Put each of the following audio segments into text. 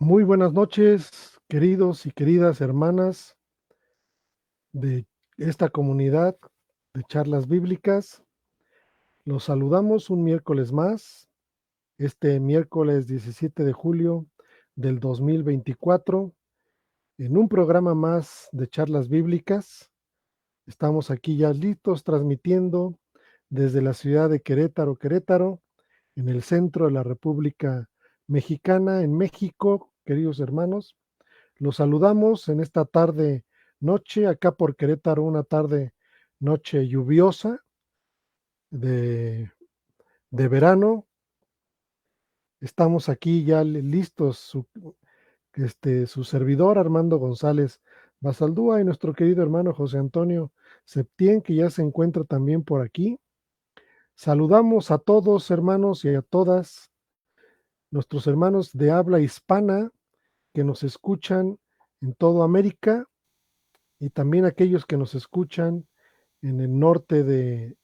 Muy buenas noches, queridos y queridas hermanas de esta comunidad de charlas bíblicas. Los saludamos un miércoles más, este miércoles 17 de julio del 2024, en un programa más de charlas bíblicas. Estamos aquí ya listos transmitiendo desde la ciudad de Querétaro, en el centro de la República Mexicana, en México, queridos hermanos. Los saludamos en esta tarde, noche, acá por Querétaro, una tarde, noche lluviosa de, de verano. Estamos aquí ya listos, su servidor Armando González Basaldúa y nuestro querido hermano José Antonio Septién, que ya se encuentra también por aquí. Saludamos a todos, hermanos, y a todas nuestros hermanos de habla hispana que nos escuchan en toda América y también aquellos que nos escuchan en el norte del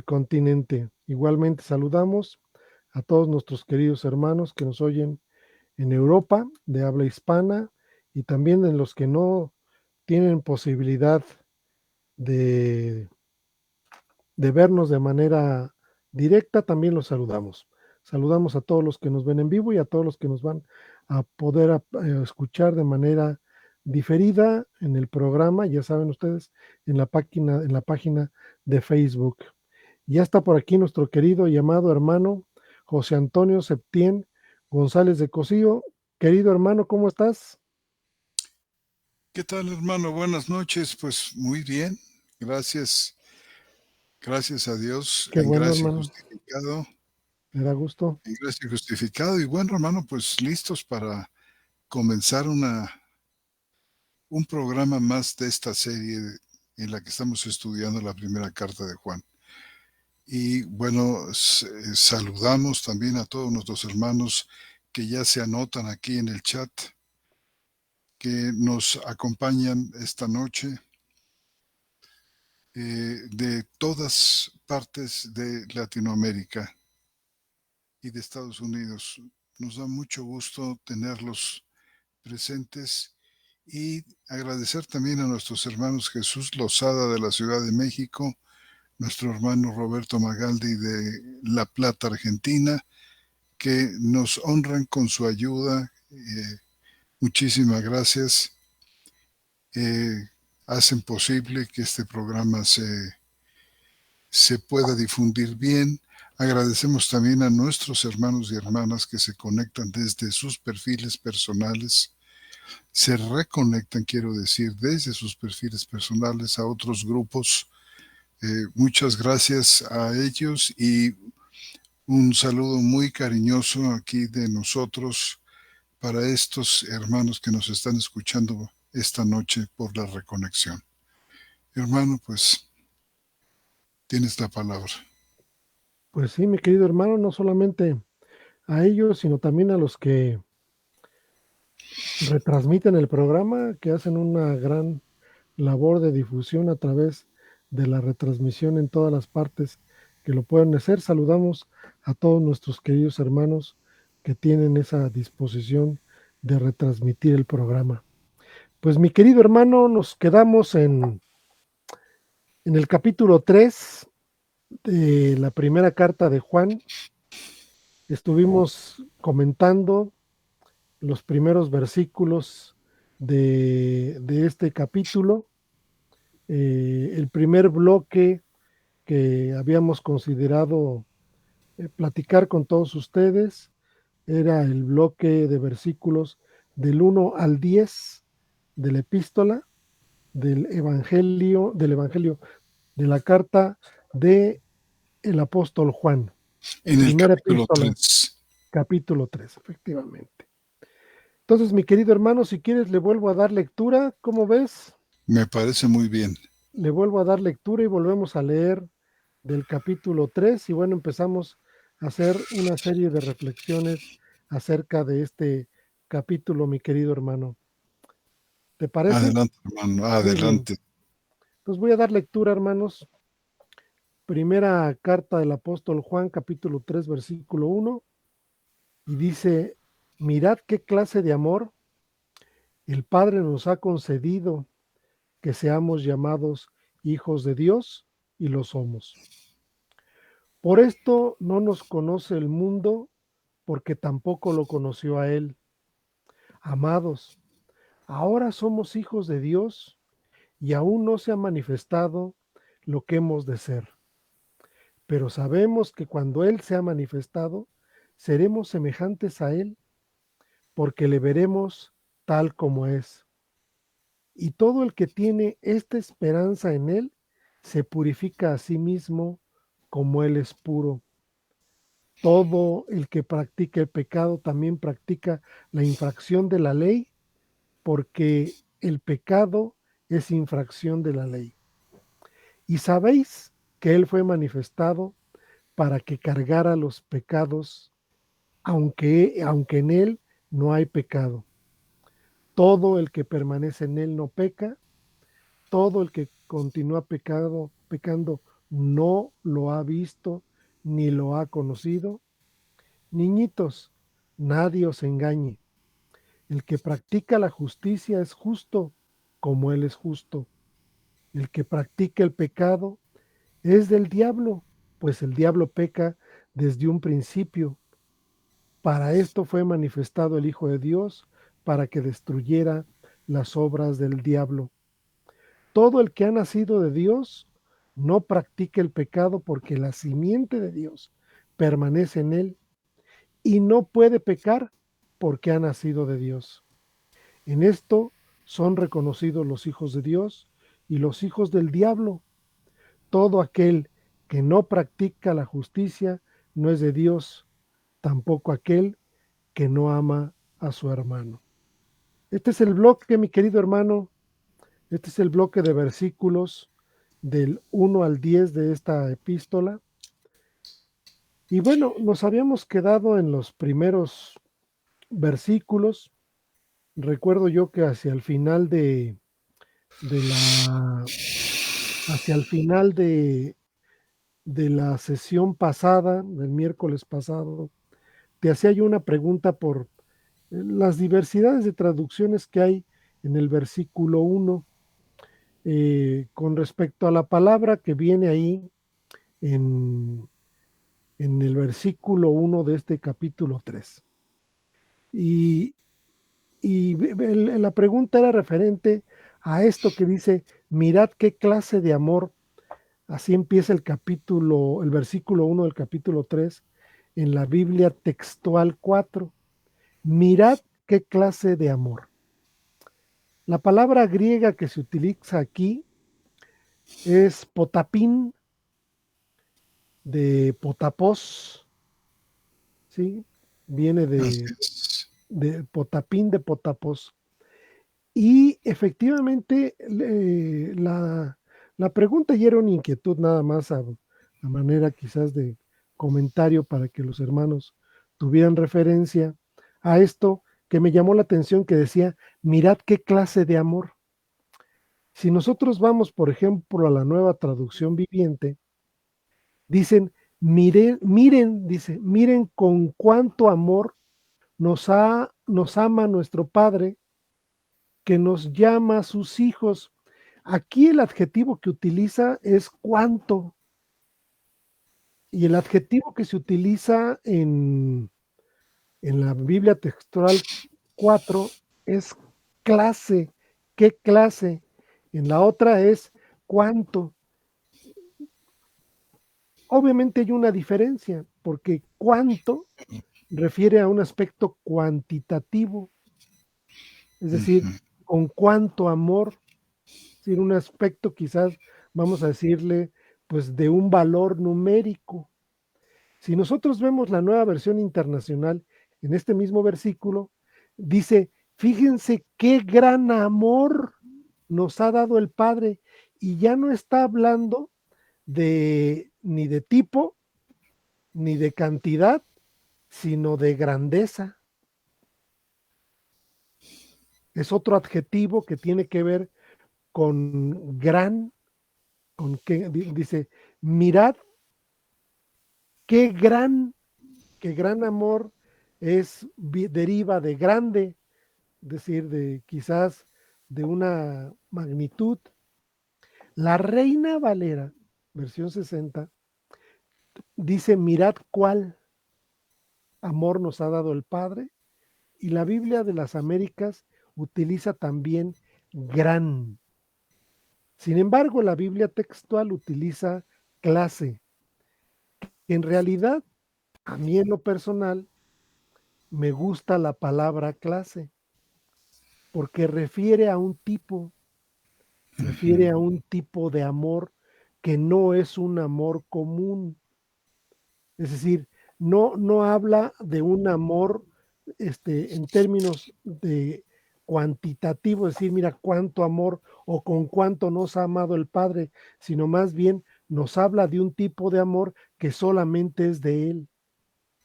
continente. Igualmente saludamos a todos nuestros queridos hermanos que nos oyen en Europa de habla hispana y también en los que no tienen posibilidad de, de vernos de manera directa, también los saludamos. Saludamos a todos los que nos ven en vivo y a todos los que nos van a poder escuchar de manera diferida en el programa, ya saben ustedes, en la página de Facebook. Ya está por aquí nuestro querido y amado hermano José Antonio Septién González de Cosío. Querido hermano, ¿cómo estás? ¿Qué tal, hermano? Buenas noches. Pues muy bien. Gracias. Gracias a Dios Qué en bueno, gracia y hermano. justificado. Me da gusto. En gracia y justificado. Y bueno, hermano, pues listos para comenzar un programa más de esta serie en la que estamos estudiando la primera carta de Juan. Y bueno, saludamos también a todos nuestros hermanos que ya se anotan aquí en el chat, que nos acompañan esta noche. De todas partes de Latinoamérica y de Estados Unidos. Nos da mucho gusto tenerlos presentes y agradecer también a nuestros hermanos Jesús Lozada de la Ciudad de México, nuestro hermano Roberto Magaldi de La Plata, Argentina, que nos honran con su ayuda. Muchísimas gracias. Hacen posible que este programa se pueda difundir bien. Agradecemos también a nuestros hermanos y hermanas que se conectan desde sus perfiles personales, se reconectan, quiero decir, desde sus perfiles personales a otros grupos. Muchas gracias a ellos y un saludo muy cariñoso aquí de nosotros para estos hermanos que nos están escuchando esta noche por la reconexión. Hermano, pues tienes la palabra. Pues sí, mi querido hermano, no solamente a ellos, sino también a los que retransmiten el programa, que hacen una gran labor de difusión a través de la retransmisión en todas las partes que lo pueden hacer. Saludamos a todos nuestros queridos hermanos que tienen esa disposición de retransmitir el programa. Pues mi querido hermano, nos quedamos en el capítulo 3 de la primera carta de Juan. Estuvimos comentando los primeros versículos de este capítulo. El primer bloque que habíamos considerado platicar con todos ustedes era el bloque de versículos del 1 al 10 de la epístola del Evangelio de la carta de el apóstol Juan, En el primera capítulo epístola, 3. capítulo 3, efectivamente. Entonces, mi querido hermano, si quieres, le vuelvo a dar lectura, ¿cómo ves? Me parece muy bien. Le vuelvo a dar lectura y volvemos a leer del capítulo 3 y bueno, empezamos a hacer una serie de reflexiones acerca de este capítulo, mi querido hermano. ¿Te parece? Adelante, hermano, Muy bien. adelante. Entonces voy a dar lectura, hermanos. Primera carta del apóstol Juan, capítulo 3, versículo 1, y dice Mirad qué clase de amor el Padre nos ha concedido, que seamos llamados hijos de Dios, y lo somos. Por esto no nos conoce el mundo, porque tampoco lo conoció a Él. Amados, ahora somos hijos de Dios y aún no se ha manifestado lo que hemos de ser. Pero sabemos que cuando Él se ha manifestado, seremos semejantes a Él, porque le veremos tal como es. Y todo el que tiene esta esperanza en Él, se purifica a sí mismo como Él es puro. Todo el que practica el pecado también practica la infracción de la ley, porque el pecado es infracción de la ley. Y sabéis que Él fue manifestado para que cargara los pecados, aunque en Él no hay pecado. Todo el que permanece en Él no peca, todo el que continúa pecando no lo ha visto ni lo ha conocido. Niñitos, nadie os engañe. El que practica la justicia es justo como Él es justo. El que practica el pecado es del diablo, pues el diablo peca desde un principio. Para esto fue manifestado el Hijo de Dios, para que destruyera las obras del diablo. Todo el que ha nacido de Dios no practica el pecado, porque la simiente de Dios permanece en él y no puede pecar porque ha nacido de Dios. En esto son reconocidos los hijos de Dios y los hijos del diablo. Todo aquel que no practica la justicia no es de Dios, tampoco aquel que no ama a su hermano. Este es el bloque, mi querido hermano, este es el bloque de versículos del 1 al 10 de esta epístola. Y bueno, nos habíamos quedado en los primeros versículos. Recuerdo yo que hacia el final de la sesión pasada, del miércoles pasado, te hacía yo una pregunta por las diversidades de traducciones que hay en el versículo 1, con respecto a la palabra que viene ahí en, en el versículo 1 de este capítulo 3. Y, la pregunta era referente a esto que dice: mirad qué clase de amor. Así empieza el versículo 1 del capítulo 3 en la Biblia textual 4. Mirad qué clase de amor. La palabra griega que se utiliza aquí es potapín, de potapos, ¿sí? Viene Así es. de potapín, de potapos. Y efectivamente, la pregunta y era una inquietud nada más a manera quizás de comentario para que los hermanos tuvieran referencia a esto, que me llamó la atención, que decía: mirad qué clase de amor. Si nosotros vamos, por ejemplo, a la Nueva Traducción Viviente, dicen: miren con cuánto amor nos ama nuestro Padre, que nos llama a sus hijos. Aquí el adjetivo que utiliza es cuánto, y el adjetivo que se utiliza en la Biblia textual 4 es clase. ¿Qué clase? En la otra es cuánto. Obviamente hay una diferencia, porque cuánto refiere a un aspecto cuantitativo, es decir, Ujú. con cuánto amor, es decir, un aspecto quizás, vamos a decirle, pues de un valor numérico. Si nosotros vemos la Nueva Versión Internacional, en este mismo versículo, dice: fíjense qué gran amor nos ha dado el Padre, y ya no está hablando ni de tipo, ni de cantidad, sino de grandeza. Es otro adjetivo que tiene que ver con gran, con que dice: mirad qué gran amor deriva de grande, es decir, de quizás de una magnitud. La Reina Valera, versión 60, dice, mirad cuál amor nos ha dado el Padre, y la Biblia de las Américas utiliza también gran. Sin embargo, la Biblia textual utiliza clase. En realidad, a mí en lo personal, me gusta la palabra clase, porque refiere a un tipo de amor que no es un amor común. Es decir, no habla de un amor en términos de cuantitativo, es decir, mira cuánto amor o con cuánto nos ha amado el Padre, sino más bien nos habla de un tipo de amor que solamente es de Él,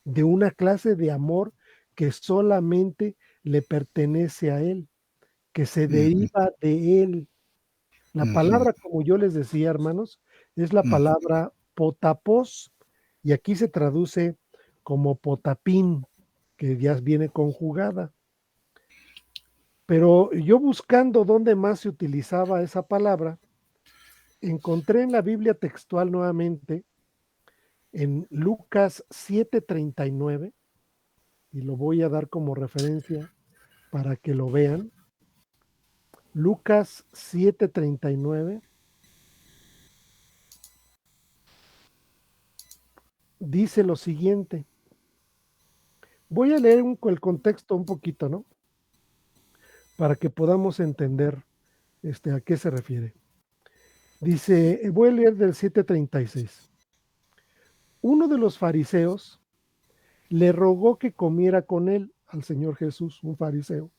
de una clase de amor que solamente le pertenece a Él, que se deriva de Él. La palabra, como yo les decía, hermanos, es la palabra potapos, y aquí se traduce como potapín, que ya viene conjugada. Pero yo buscando dónde más se utilizaba esa palabra, encontré en la Biblia textual nuevamente, en Lucas 7:39, y lo voy a dar como referencia para que lo vean. Lucas 7:39 dice lo siguiente. Voy a leer el contexto un poquito, ¿no? Para que podamos entender a qué se refiere. Dice, voy a leer del 7:36. Uno de los fariseos le rogó que comiera con él al Señor Jesús, un fariseo.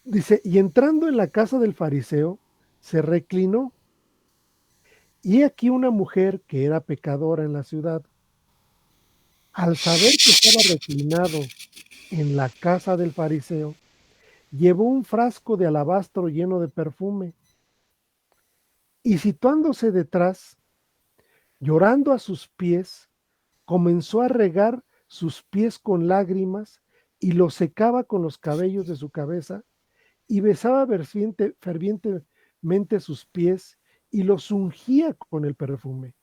Dice, y entrando en la casa del fariseo, se reclinó. Y aquí una mujer que era pecadora en la ciudad, al saber que estaba reclinado en la casa del fariseo, llevó un frasco de alabastro lleno de perfume, y situándose detrás, llorando a sus pies, comenzó a regar sus pies con lágrimas y los secaba con los cabellos de su cabeza y besaba fervientemente sus pies y los ungía con el perfume.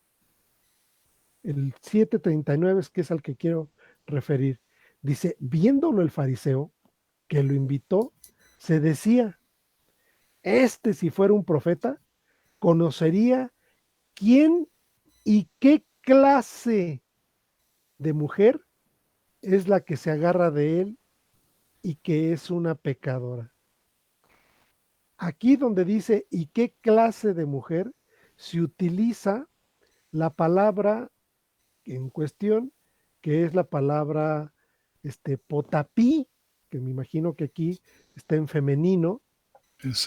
El 7:39 es que es al que quiero referir. Dice, viéndolo el fariseo que lo invitó, se decía, si fuera un profeta, conocería quién y qué clase de mujer es la que se agarra de él y que es una pecadora. Aquí donde dice y qué clase de mujer, se utiliza la palabra en cuestión, que es la palabra potapí, que me imagino que aquí está en femenino,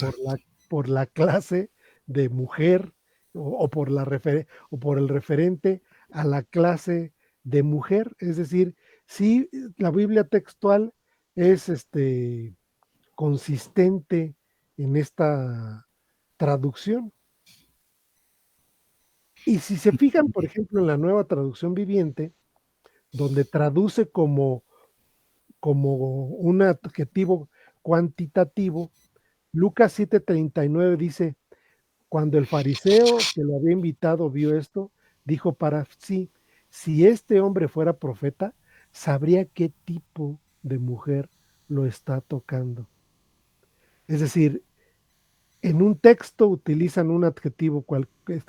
por la, por la clase de mujer o por el referente a la clase de mujer. Es decir, sí, la Biblia textual es consistente en esta traducción. Y si se fijan, por ejemplo, en la Nueva Traducción Viviente, donde traduce como un adjetivo cuantitativo, Lucas 7:39 dice, cuando el fariseo que lo había invitado vio esto, dijo para sí, si este hombre fuera profeta, sabría qué tipo de mujer lo está tocando. Es decir, en un texto utilizan un adjetivo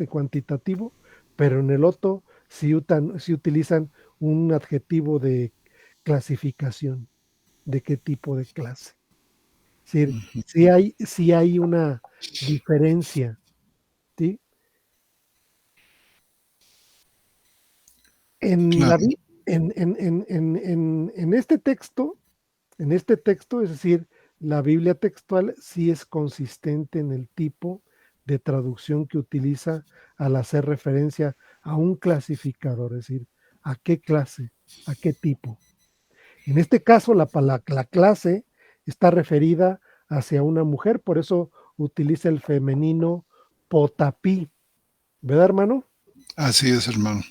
cuantitativo, pero en el otro sí utilizan un adjetivo de clasificación, de qué tipo de clase. Es decir, sí hay una diferencia, ¿sí? En, la, Claro, en este texto, es decir, la Biblia textual sí es consistente en el tipo de traducción que utiliza al hacer referencia a un clasificador, es decir, a qué clase, a qué tipo. En este caso, la clase está referida hacia una mujer, por eso utiliza el femenino potapí, ¿verdad, hermano? así es, hermano.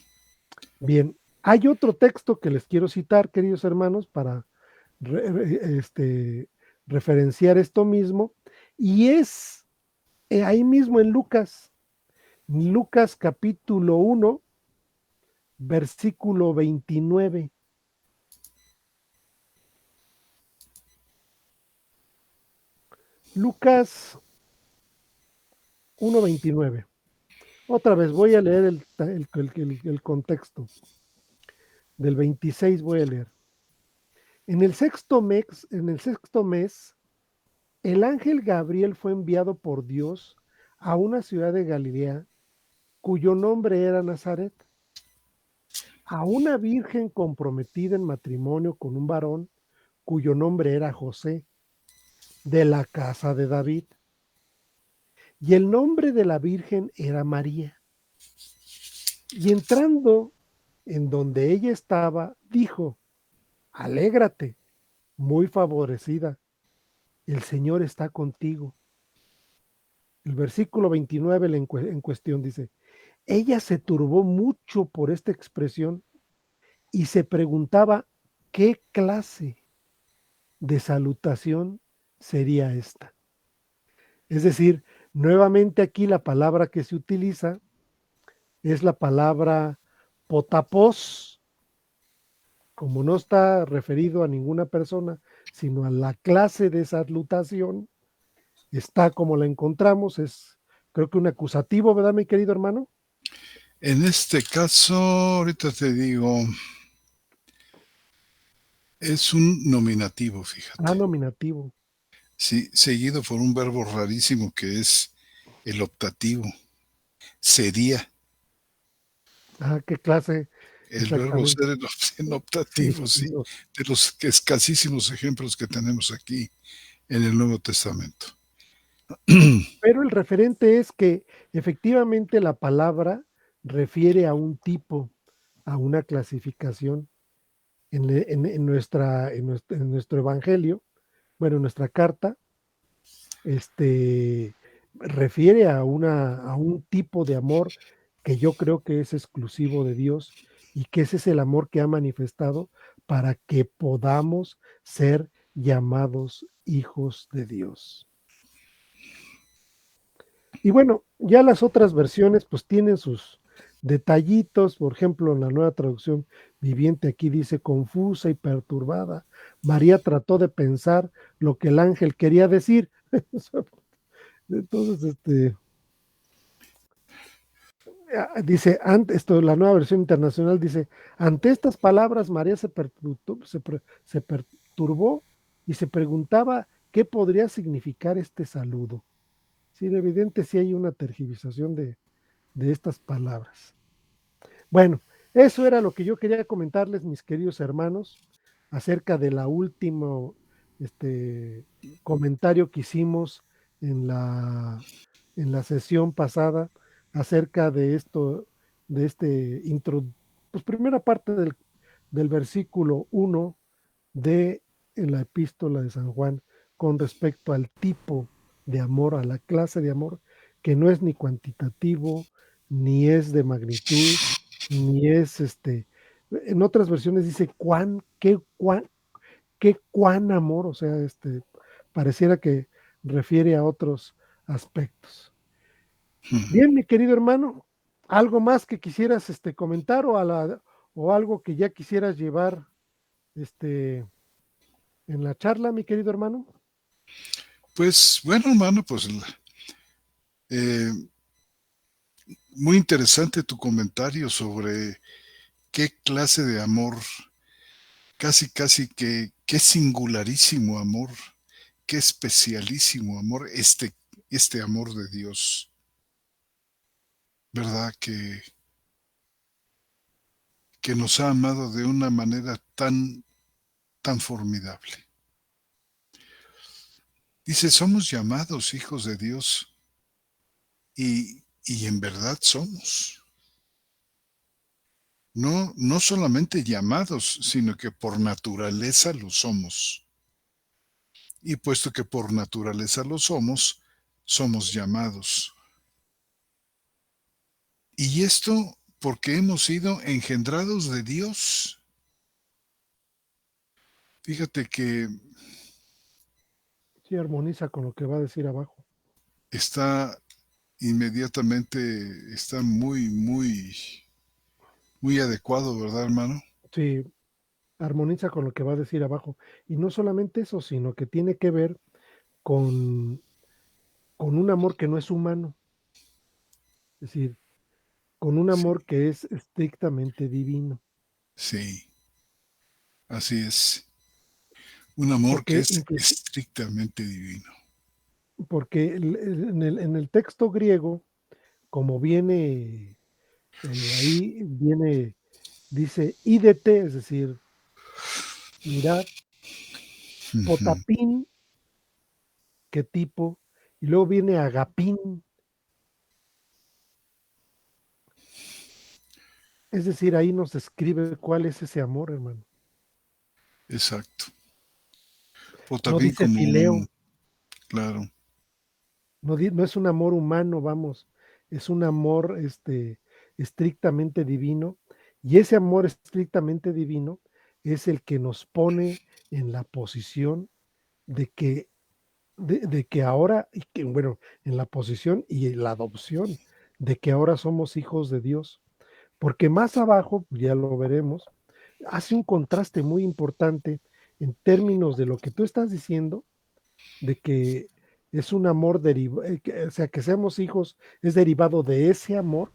Bien, Hay otro texto que les quiero citar, queridos hermanos, para referenciar esto mismo, y es ahí mismo en Lucas capítulo 1, versículo 29. Lucas 1:29. Otra vez voy a leer el contexto. Del 26 voy a leer. En el sexto mes, el ángel Gabriel fue enviado por Dios a una ciudad de Galilea cuyo nombre era Nazaret, a una virgen comprometida en matrimonio con un varón cuyo nombre era José, de la casa de David. Y el nombre de la virgen era María. Y entrando en donde ella estaba, dijo: Alégrate, muy favorecida, el Señor está contigo. El versículo 29 en cuestión dice: ella se turbó mucho por esta expresión y se preguntaba qué clase de salutación sería esta. Es decir, nuevamente aquí la palabra que se utiliza es la palabra potapos, como no está referido a ninguna persona, sino a la clase de salutación, está como la encontramos, es creo que un acusativo, ¿verdad, mi querido hermano? En este caso, ahorita te digo, es un nominativo, Ah, fíjate. nominativo. Sí, seguido por un verbo rarísimo que es el optativo. Sería. Ah, qué clase, El verbo exactamente. ser en Sí, optativo, sí, no. de los escasísimos ejemplos que tenemos aquí en el Nuevo Testamento. Pero el referente es que efectivamente la palabra refiere a un tipo, a una clasificación. En nuestro evangelio, bueno, en nuestra carta, este, refiere a un tipo de amor que yo creo que es exclusivo de Dios y que ese es el amor que ha manifestado para que podamos ser llamados hijos de Dios. Y bueno, ya las otras versiones pues tienen sus detallitos, por ejemplo, en la Nueva Traducción Viviente aquí dice confusa y perturbada. María trató de pensar lo que el ángel quería decir. Entonces, dice, la nueva versión internacional dice, ante estas palabras María se perturbó y se preguntaba qué podría significar este saludo. Sí, evidente sí hay una tergiversación de estas palabras. Bueno, eso era lo que yo quería comentarles, mis queridos hermanos, acerca de la último comentario que hicimos en la sesión pasada acerca de esto, de pues primera parte del versículo 1 de la epístola de San Juan con respecto al tipo de amor, a la clase de amor, que no es ni cuantitativo, ni es de magnitud, ni es en otras versiones dice qué cuán amor, o sea, pareciera que refiere a otros aspectos. Bien, mi querido hermano, ¿algo más que quisieras comentar o algo que ya quisieras llevar este, en la charla, mi querido hermano? Pues bueno, hermano, pues eh, muy interesante tu comentario sobre qué clase de amor, casi, casi que, qué singularísimo amor, qué especialísimo amor, este amor de Dios, ¿verdad? Que nos ha amado de una manera tan, tan formidable. Dice, somos llamados hijos de Dios y en verdad somos. No, no solamente llamados, sino que por naturaleza lo somos. Y puesto que por naturaleza lo somos llamados. Y esto porque hemos sido engendrados de Dios. Fíjate que Sí, armoniza con lo que va a decir abajo. está inmediatamente, está muy, muy, muy adecuado, ¿verdad, hermano? Sí, armoniza con lo que va a decir abajo. Y no solamente eso, sino que tiene que ver con, con un amor que no es humano, es decir, con un Sí, amor que es estrictamente divino. sí, así es. Un amor que Porque, es estrictamente divino. porque en el texto griego, como viene ahí, viene, dice ídete, es decir, mirad, Ujú. potapín, qué tipo, y luego viene agapín, es decir, ahí nos describe cuál es ese amor, hermano. Exacto. O No también dice como un, fileo, claro, no es un amor humano, vamos, es un amor estrictamente divino, y ese amor estrictamente divino es el que nos pone en la posición de que, de que ahora, y que, bueno, en la posición y en la adopción, de que ahora somos hijos de Dios. Porque más abajo, ya lo veremos, hace un contraste muy importante en términos de lo que tú estás diciendo, de que es un amor derivado, o sea, que seamos hijos es derivado de ese amor,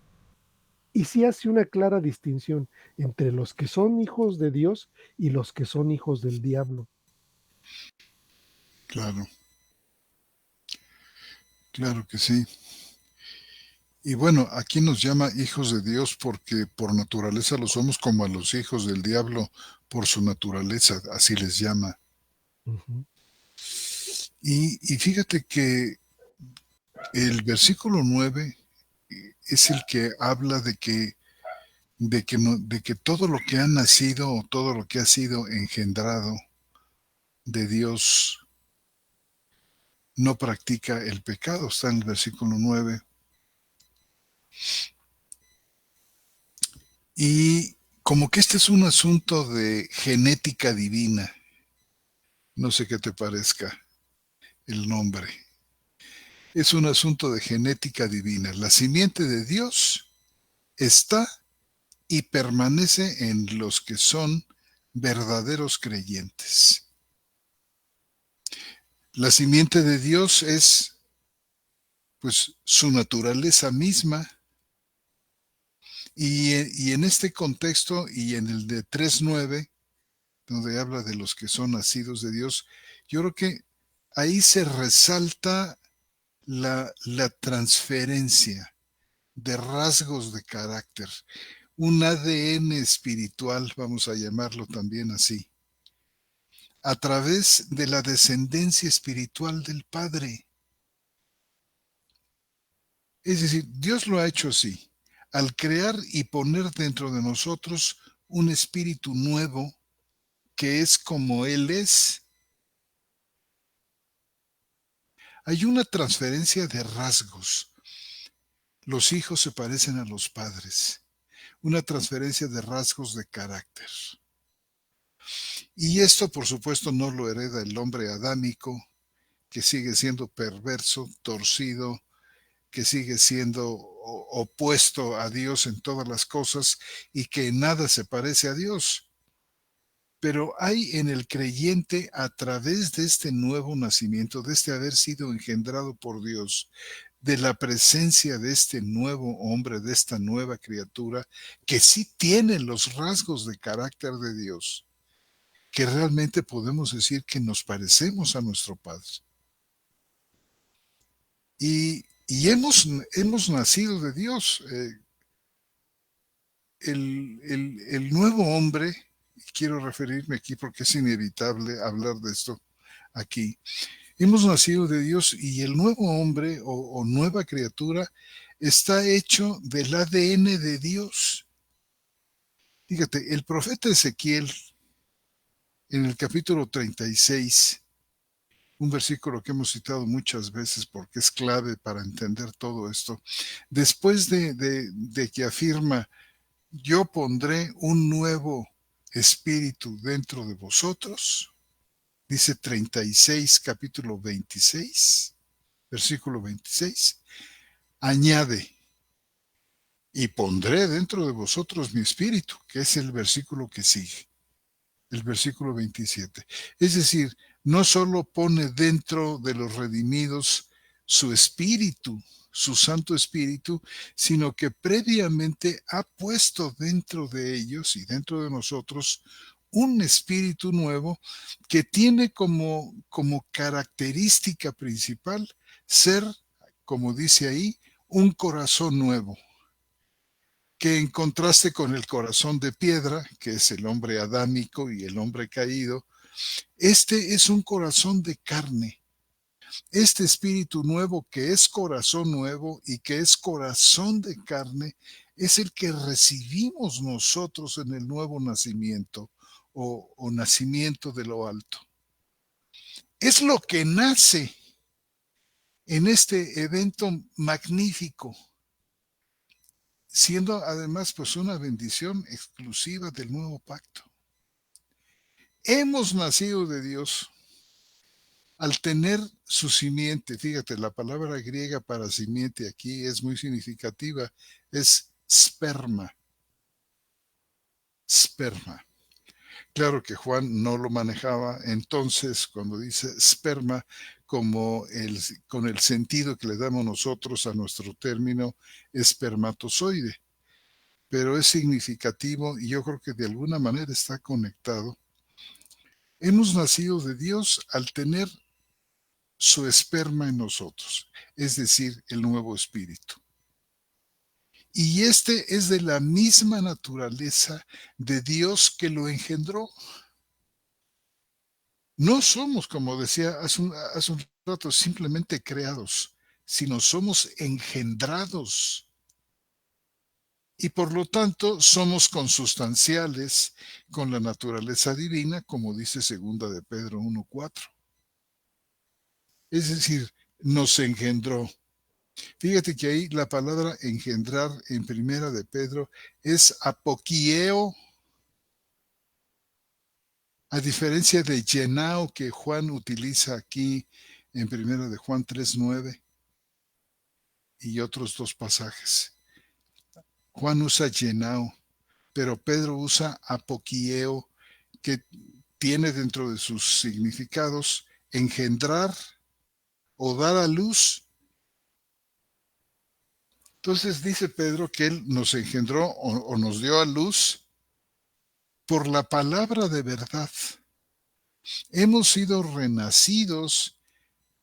y sí hace una clara distinción entre los que son hijos de Dios y los que son hijos del diablo. claro, claro que sí. Y bueno, aquí nos llama hijos de Dios porque por naturaleza lo somos, como a los hijos del diablo por su naturaleza, así les llama. Ujú. Y fíjate que el versículo 9 es el que habla de que todo lo que ha nacido o todo lo que ha sido engendrado de Dios no practica el pecado. Está en el versículo 9. Y como que este es un asunto de genética divina. No sé qué te parezca el nombre. Es un asunto de genética divina. La simiente de Dios está y permanece en los que son verdaderos creyentes. La simiente de Dios es pues su naturaleza misma. Y en este contexto y en el de 3:9, donde habla de los que son nacidos de Dios, yo creo que ahí se resalta la transferencia de rasgos de carácter, un ADN espiritual, vamos a llamarlo también así, a través de la descendencia espiritual del Padre. Es decir, Dios lo ha hecho así, al crear y poner dentro de nosotros un espíritu nuevo que es como Él es. Hay una transferencia de rasgos. Los hijos se parecen a los padres. Una transferencia de rasgos de carácter. Y esto, por supuesto, no lo hereda el hombre adámico, que sigue siendo perverso, torcido, que sigue siendo opuesto a Dios en todas las cosas y que en nada se parece a Dios. Pero hay en el creyente, a través de este nuevo nacimiento, de este haber sido engendrado por Dios, de la presencia de este nuevo hombre, de esta nueva criatura, que sí tiene los rasgos de carácter de Dios, que realmente podemos decir que nos parecemos a nuestro Padre. Y hemos nacido de Dios. El nuevo hombre, quiero referirme aquí porque es inevitable hablar de esto aquí, hemos nacido de Dios y el nuevo hombre o nueva criatura está hecho del ADN de Dios. Fíjate, el profeta Ezequiel en el capítulo 36, un versículo que hemos citado muchas veces porque es clave para entender todo esto, después de que afirma, yo pondré un nuevo espíritu dentro de vosotros. Dice 36, capítulo 26, versículo 26. Añade, y pondré dentro de vosotros mi espíritu, que es el versículo que sigue, el versículo 27. Es decir, no solo pone dentro de los redimidos su espíritu, su Santo Espíritu, sino que previamente ha puesto dentro de ellos y dentro de nosotros un espíritu nuevo que tiene como característica principal ser, como dice ahí, un corazón nuevo, que en contraste con el corazón de piedra, que es el hombre adámico y el hombre caído, este es un corazón de carne. Este espíritu nuevo, que es corazón nuevo y que es corazón de carne, es el que recibimos nosotros en el nuevo nacimiento o nacimiento de lo alto. Es lo que nace en este evento magnífico, siendo además pues una bendición exclusiva del nuevo pacto. Hemos nacido de Dios al tener su simiente. Fíjate, la palabra griega para simiente aquí es muy significativa, es sperma. Sperma. Claro que Juan no lo manejaba entonces cuando dice sperma con el sentido que le damos nosotros a nuestro término espermatozoide, pero es significativo y yo creo que de alguna manera está conectado. Hemos nacido de Dios al tener su esperma en nosotros, es decir, el nuevo espíritu. Y este es de la misma naturaleza de Dios que lo engendró. No somos, como decía hace un rato, simplemente creados, sino somos engendrados. Y por lo tanto somos consustanciales con la naturaleza divina, como dice segunda de Pedro 1:4. Es decir, nos engendró. Fíjate que ahí la palabra engendrar en primera de Pedro es apoquieo, a diferencia de llenao que Juan utiliza aquí en primera de Juan 3:9 y otros dos pasajes. Juan usa llenao, pero Pedro usa apoquieo, que tiene dentro de sus significados engendrar o dar a luz. Entonces dice Pedro que él nos engendró o nos dio a luz por la palabra de verdad. Hemos sido renacidos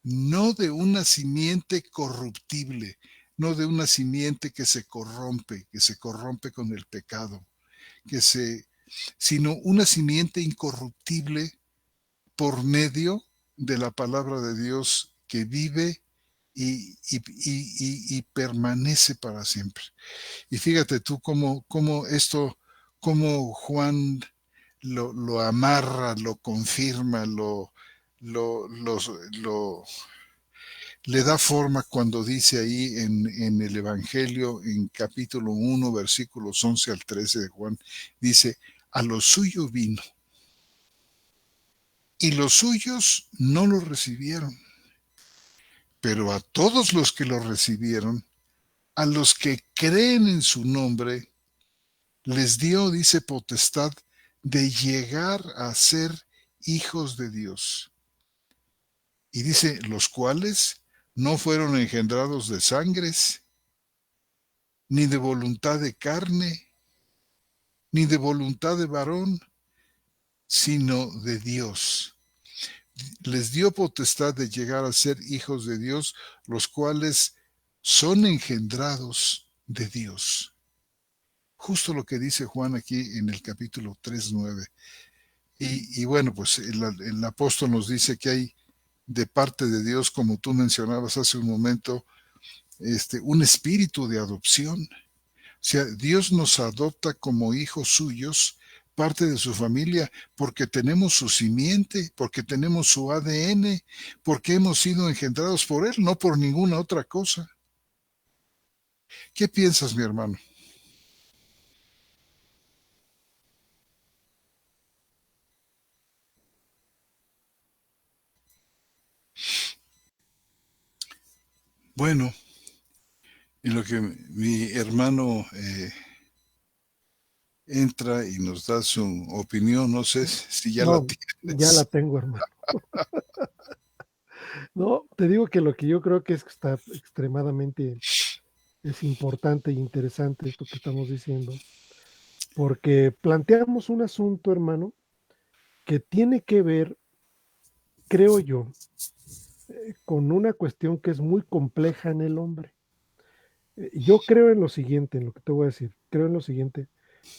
no de una simiente corruptible, no de una simiente que se corrompe con el pecado, sino una simiente incorruptible por medio de la palabra de Dios que vive y permanece para siempre. Y fíjate tú cómo Juan lo amarra, lo confirma, lo, lo, le da forma cuando dice ahí en el Evangelio, en capítulo 1, versículos 11 al 13 de Juan, dice, a lo suyo vino, y los suyos no lo recibieron, pero a todos los que lo recibieron, a los que creen en su nombre, les dio, dice, potestad de llegar a ser hijos de Dios. Y dice, los cuales no fueron engendrados de sangres, ni de voluntad de carne, ni de voluntad de varón, sino de Dios. Les dio potestad de llegar a ser hijos de Dios, los cuales son engendrados de Dios. Justo lo que dice Juan aquí en el capítulo 3:9. Y bueno, pues el apóstol nos dice que hay de parte de Dios, como tú mencionabas hace un momento, un espíritu de adopción. O sea, Dios nos adopta como hijos suyos, parte de su familia, porque tenemos su simiente, porque tenemos su ADN, porque hemos sido engendrados por Él, no por ninguna otra cosa. ¿Qué piensas, mi hermano? Bueno, en lo que mi hermano entra y nos da su opinión, no sé si ya la No, ya la tienes. tengo, hermano. No, te digo que lo que yo creo que es que está extremadamente, es importante e interesante esto que estamos diciendo, porque planteamos un asunto, hermano, que tiene que ver, creo yo, con una cuestión que es muy compleja en el hombre. Yo creo en lo siguiente, en lo que te voy a decir, creo en lo siguiente,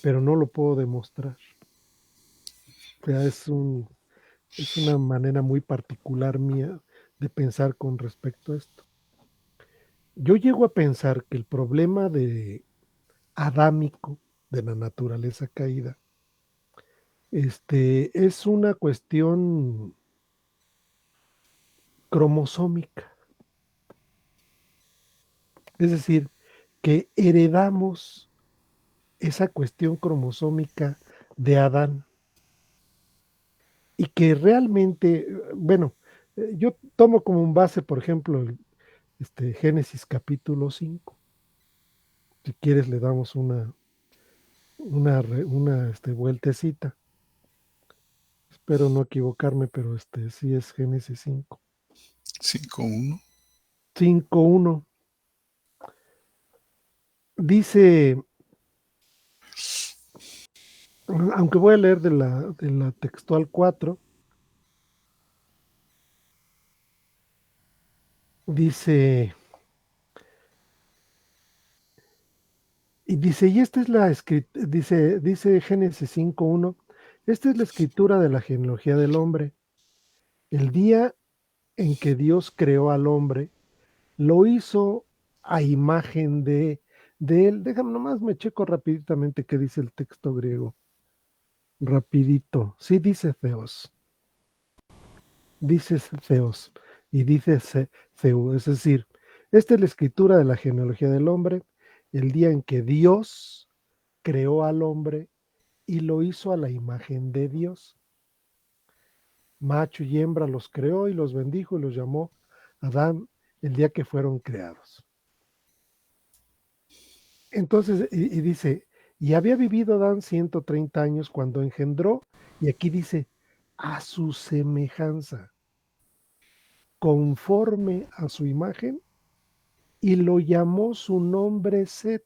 pero no lo puedo demostrar. O sea, es una manera muy particular mía de pensar con respecto a esto. Yo llego a pensar que el problema de adámico de la naturaleza caída, es una cuestión cromosómica. Es decir, que heredamos esa cuestión cromosómica de Adán y que realmente, bueno, yo tomo como un base, por ejemplo, Génesis capítulo 5. Si quieres le damos una vueltecita. Espero no equivocarme, pero sí es Génesis 5. 5:1. 5:1. Dice, aunque voy a leer de la textual 4, dice, y esta es la escritura, dice Génesis 5:1, esta es la escritura de la genealogía del hombre. El día en que Dios creó al hombre, lo hizo a imagen de él. Déjame nomás, me checo rapiditamente qué dice el texto griego. Rapidito. Sí dice Theos. Dice Theos y dice Theu. Es decir, esta es la escritura de la genealogía del hombre, el día en que Dios creó al hombre y lo hizo a la imagen de Dios. Macho y hembra los creó y los bendijo y los llamó Adán el día que fueron creados. Entonces, y dice, y había vivido Adán 130 años cuando engendró, y aquí dice, a su semejanza, conforme a su imagen, y lo llamó su nombre Set.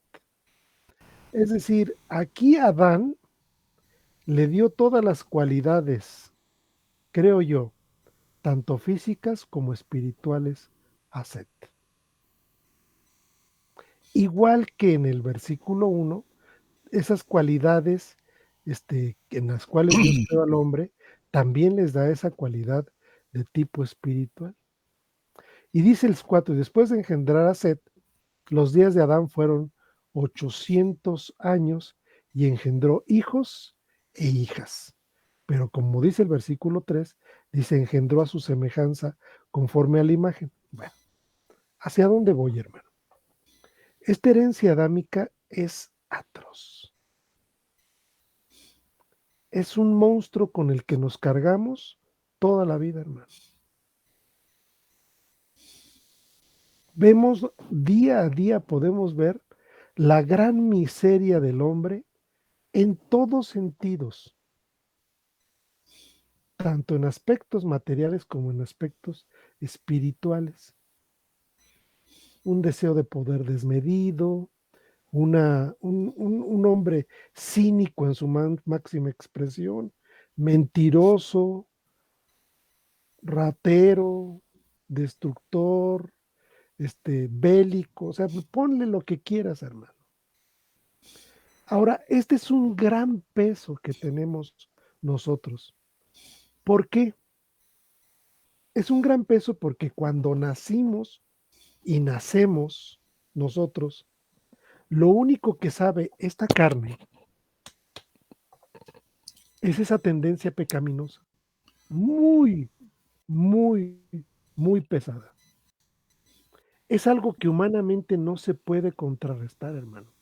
Es decir, aquí Adán le dio todas las cualidades, creo yo, tanto físicas como espirituales a Set. Igual que en el versículo 1, esas cualidades en las cuales Dios creó al hombre, también les da esa cualidad de tipo espiritual. Y dice el 4, después de engendrar a Set, los días de Adán fueron 800 años y engendró hijos e hijas. Pero como dice el versículo 3, dice, engendró a su semejanza conforme a la imagen. Bueno, ¿hacia dónde voy, hermano? Esta herencia adámica es atroz. Es un monstruo con el que nos cargamos toda la vida, hermano. Vemos día a día, podemos ver la gran miseria del hombre en todos sentidos, tanto en aspectos materiales como en aspectos espirituales. Un deseo de poder desmedido, un hombre cínico en su máxima expresión, mentiroso, ratero, destructor, bélico, o sea, ponle lo que quieras, hermano. Ahora, este es un gran peso que tenemos nosotros. ¿Por qué? Es un gran peso porque cuando nacimos y nacemos nosotros, lo único que sabe esta carne es esa tendencia pecaminosa, muy, muy, muy pesada. Es algo que humanamente no se puede contrarrestar, hermano.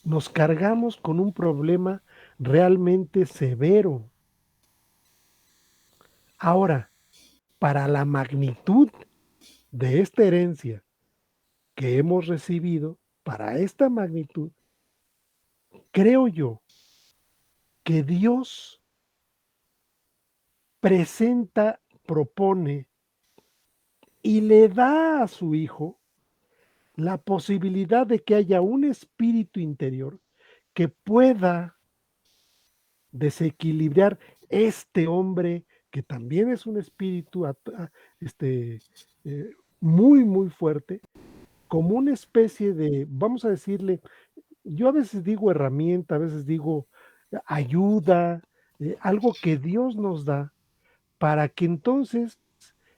Nos cargamos con un problema realmente severo. Ahora, para la magnitud de esta herencia que hemos recibido para esta magnitud, creo yo que Dios presenta, propone y le da a su Hijo la posibilidad de que haya un espíritu interior que pueda desequilibrar este hombre que también es un espíritu este, eh, muy, muy fuerte, como una especie de, vamos a decirle, yo a veces digo herramienta, a veces digo ayuda, algo que Dios nos da para que entonces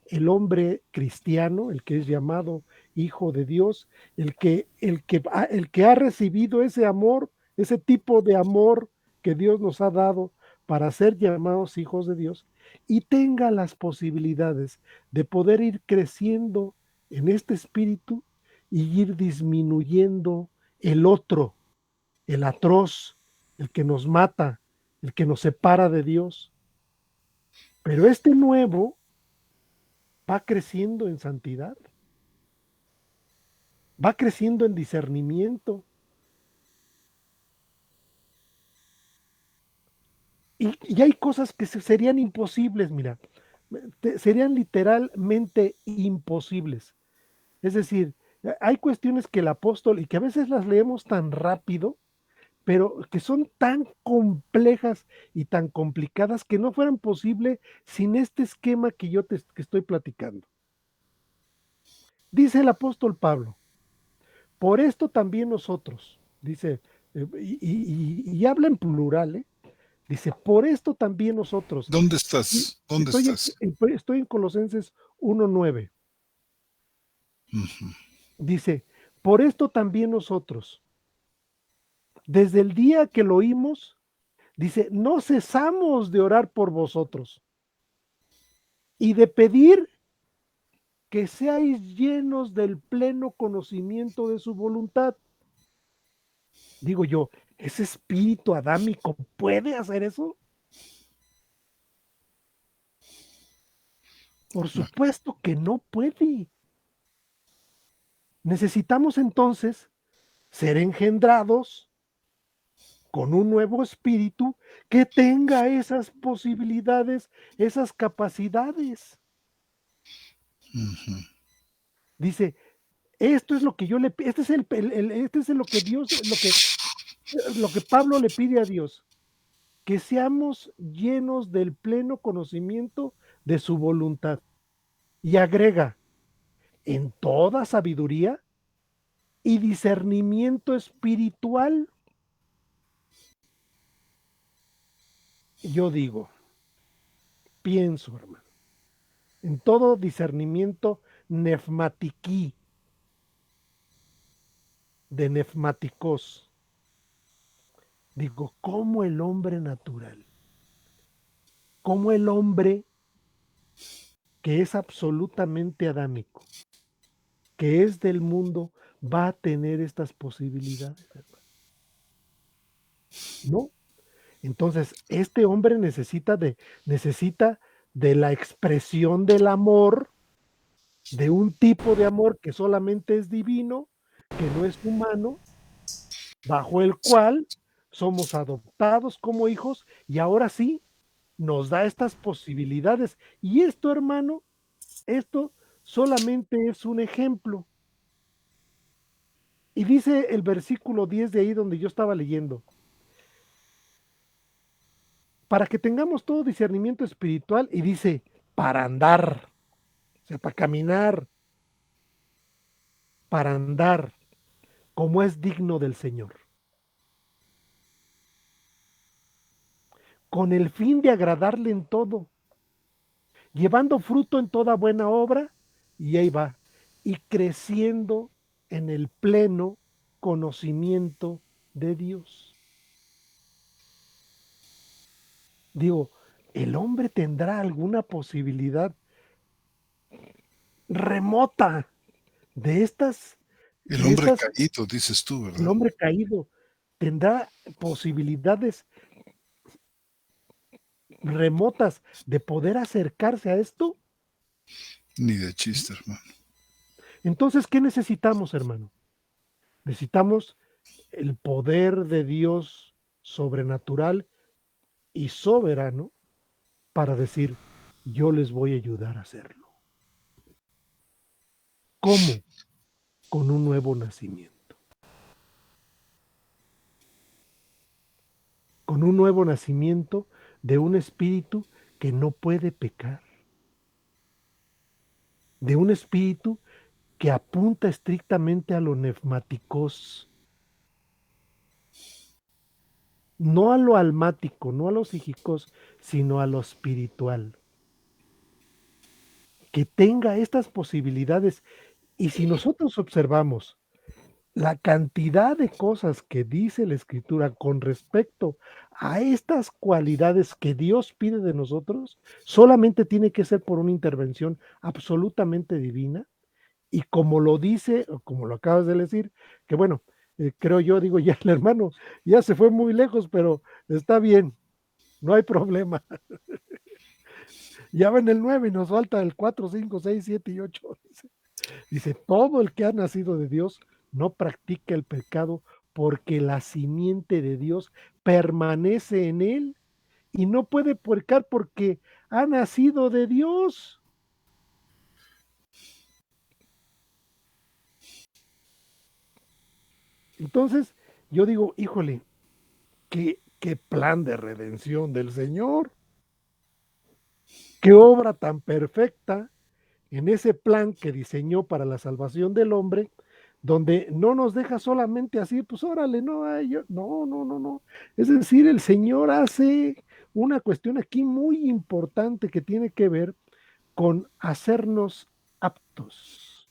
el hombre cristiano, el que es llamado hijo de Dios, el que ha recibido ese amor, ese tipo de amor que Dios nos ha dado para ser llamados hijos de Dios, y tenga las posibilidades de poder ir creciendo en este espíritu y ir disminuyendo el otro, el atroz, el que nos mata, el que nos separa de Dios. Pero este nuevo va creciendo en santidad, va creciendo en discernimiento. Y hay cosas que serían imposibles, mira, serían literalmente imposibles. Es decir, hay cuestiones que el apóstol, y que a veces las leemos tan rápido, pero que son tan complejas y tan complicadas que no fueran posible sin este esquema que yo te que estoy platicando. Dice el apóstol Pablo, por esto también nosotros, dice, y habla en plural, dice, por esto también nosotros, ¿Dónde y estás? ¿Dónde estás? estoy en Colosenses 1:9, Ujú. dice, por esto también nosotros, desde el día que lo oímos, dice, no cesamos de orar por vosotros y de pedir que seáis llenos del pleno conocimiento de su voluntad. Digo yo, ¿ese espíritu adámico puede hacer eso? Por No. supuesto que no puede. Necesitamos entonces ser engendrados con un nuevo espíritu que tenga esas posibilidades, esas capacidades. Ujú. Dice, esto es lo que yo le, este es este es lo que Dios, lo que Pablo le pide a Dios, que seamos llenos del pleno conocimiento de su voluntad. Y agrega, en toda sabiduría y discernimiento espiritual. Yo digo, pienso, hermano, en todo discernimiento nefmatiquí, de nefmáticos. Digo, como el hombre natural, como el hombre que es absolutamente adámico, que es del mundo, va a tener estas posibilidades, hermano. No. Entonces, este hombre necesita de la expresión del amor, de un tipo de amor que solamente es divino, que no es humano, bajo el cual somos adoptados como hijos y ahora sí nos da estas posibilidades. Y esto, hermano, esto solamente es un ejemplo. Y dice el versículo 10 de ahí donde yo estaba leyendo, para que tengamos todo discernimiento espiritual, y dice, para andar, o sea, para andar como es digno del Señor, con el fin de agradarle en todo, llevando fruto en toda buena obra, y ahí va, y creciendo en el pleno conocimiento de Dios. Digo, ¿el hombre tendrá alguna posibilidad remota de El de hombre estas, caído, dices tú, el ¿verdad? hombre caído tendrá posibilidades remotas de poder acercarse a esto? Ni de chiste, hermano. Entonces, ¿qué necesitamos, hermano? Necesitamos el poder de Dios sobrenatural y soberano para decir, yo les voy a ayudar a hacerlo. ¿Cómo? Con un nuevo nacimiento. Con un nuevo nacimiento de un espíritu que no puede pecar. De un espíritu que apunta estrictamente a lo neumáticos, no a lo almático, no a lo psíquicos, sino a lo espiritual. Que tenga estas posibilidades. Y si nosotros observamos la cantidad de cosas que dice la Escritura con respecto a estas cualidades que Dios pide de nosotros, solamente tiene que ser por una intervención absolutamente divina. Y como lo dice, o como lo acabas de decir, que bueno, creo yo, digo, ya el hermano ya se fue muy lejos, pero está bien, no hay problema. Ya ven el 9 y nos falta el 4, 5, 6, 7 y 8. Dice, todo el que ha nacido de Dios no practica el pecado porque la simiente de Dios permanece en él y no puede pecar porque ha nacido de Dios. Entonces, yo digo, híjole, qué plan de redención del Señor, qué obra tan perfecta en ese plan que diseñó para la salvación del hombre, donde no nos deja solamente así, pues órale, no, no. Es decir, el Señor hace una cuestión aquí muy importante que tiene que ver con hacernos aptos,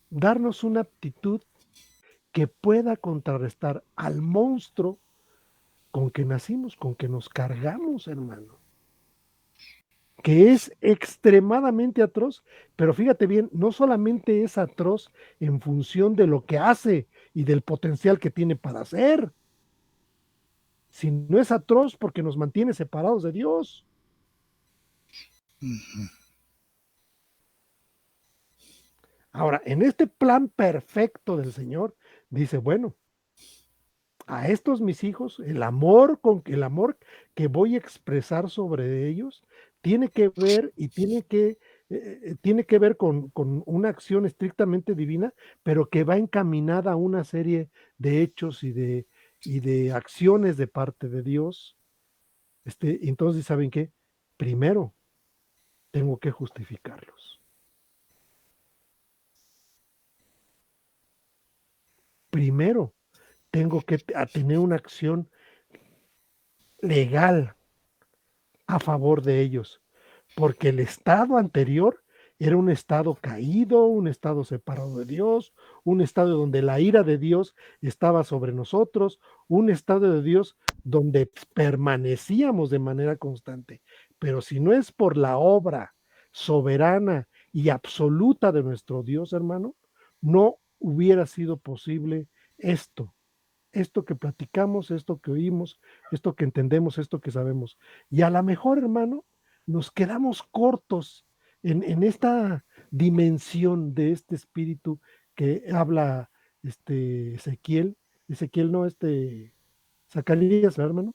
darnos una aptitud que pueda contrarrestar al monstruo con que nacimos, con que nos cargamos, hermano, que es extremadamente atroz, pero fíjate bien, no solamente es atroz en función de lo que hace y del potencial que tiene para hacer, sino es atroz porque nos mantiene separados de Dios. Ujú. Ahora, en este plan perfecto del Señor, dice, bueno, a estos mis hijos, el amor que voy a expresar sobre ellos, tiene que ver y tiene que ver con una acción estrictamente divina, pero que va encaminada a una serie de hechos y de acciones de parte de Dios. Entonces, ¿saben qué? Primero, tengo que justificarlos. Primero, tengo que tener una acción legal a favor de ellos, porque el estado anterior era un estado caído, un estado separado de Dios, un estado donde la ira de Dios estaba sobre nosotros, un estado de Dios donde permanecíamos de manera constante. Pero si no es por la obra soberana y absoluta de nuestro Dios, hermano, no hubiera sido posible esto que platicamos, esto que oímos, esto que entendemos, esto que sabemos. Y a lo mejor, hermano, nos quedamos cortos en esta dimensión de este espíritu que habla Ezequiel no, Zacarías, ¿verdad, hermano?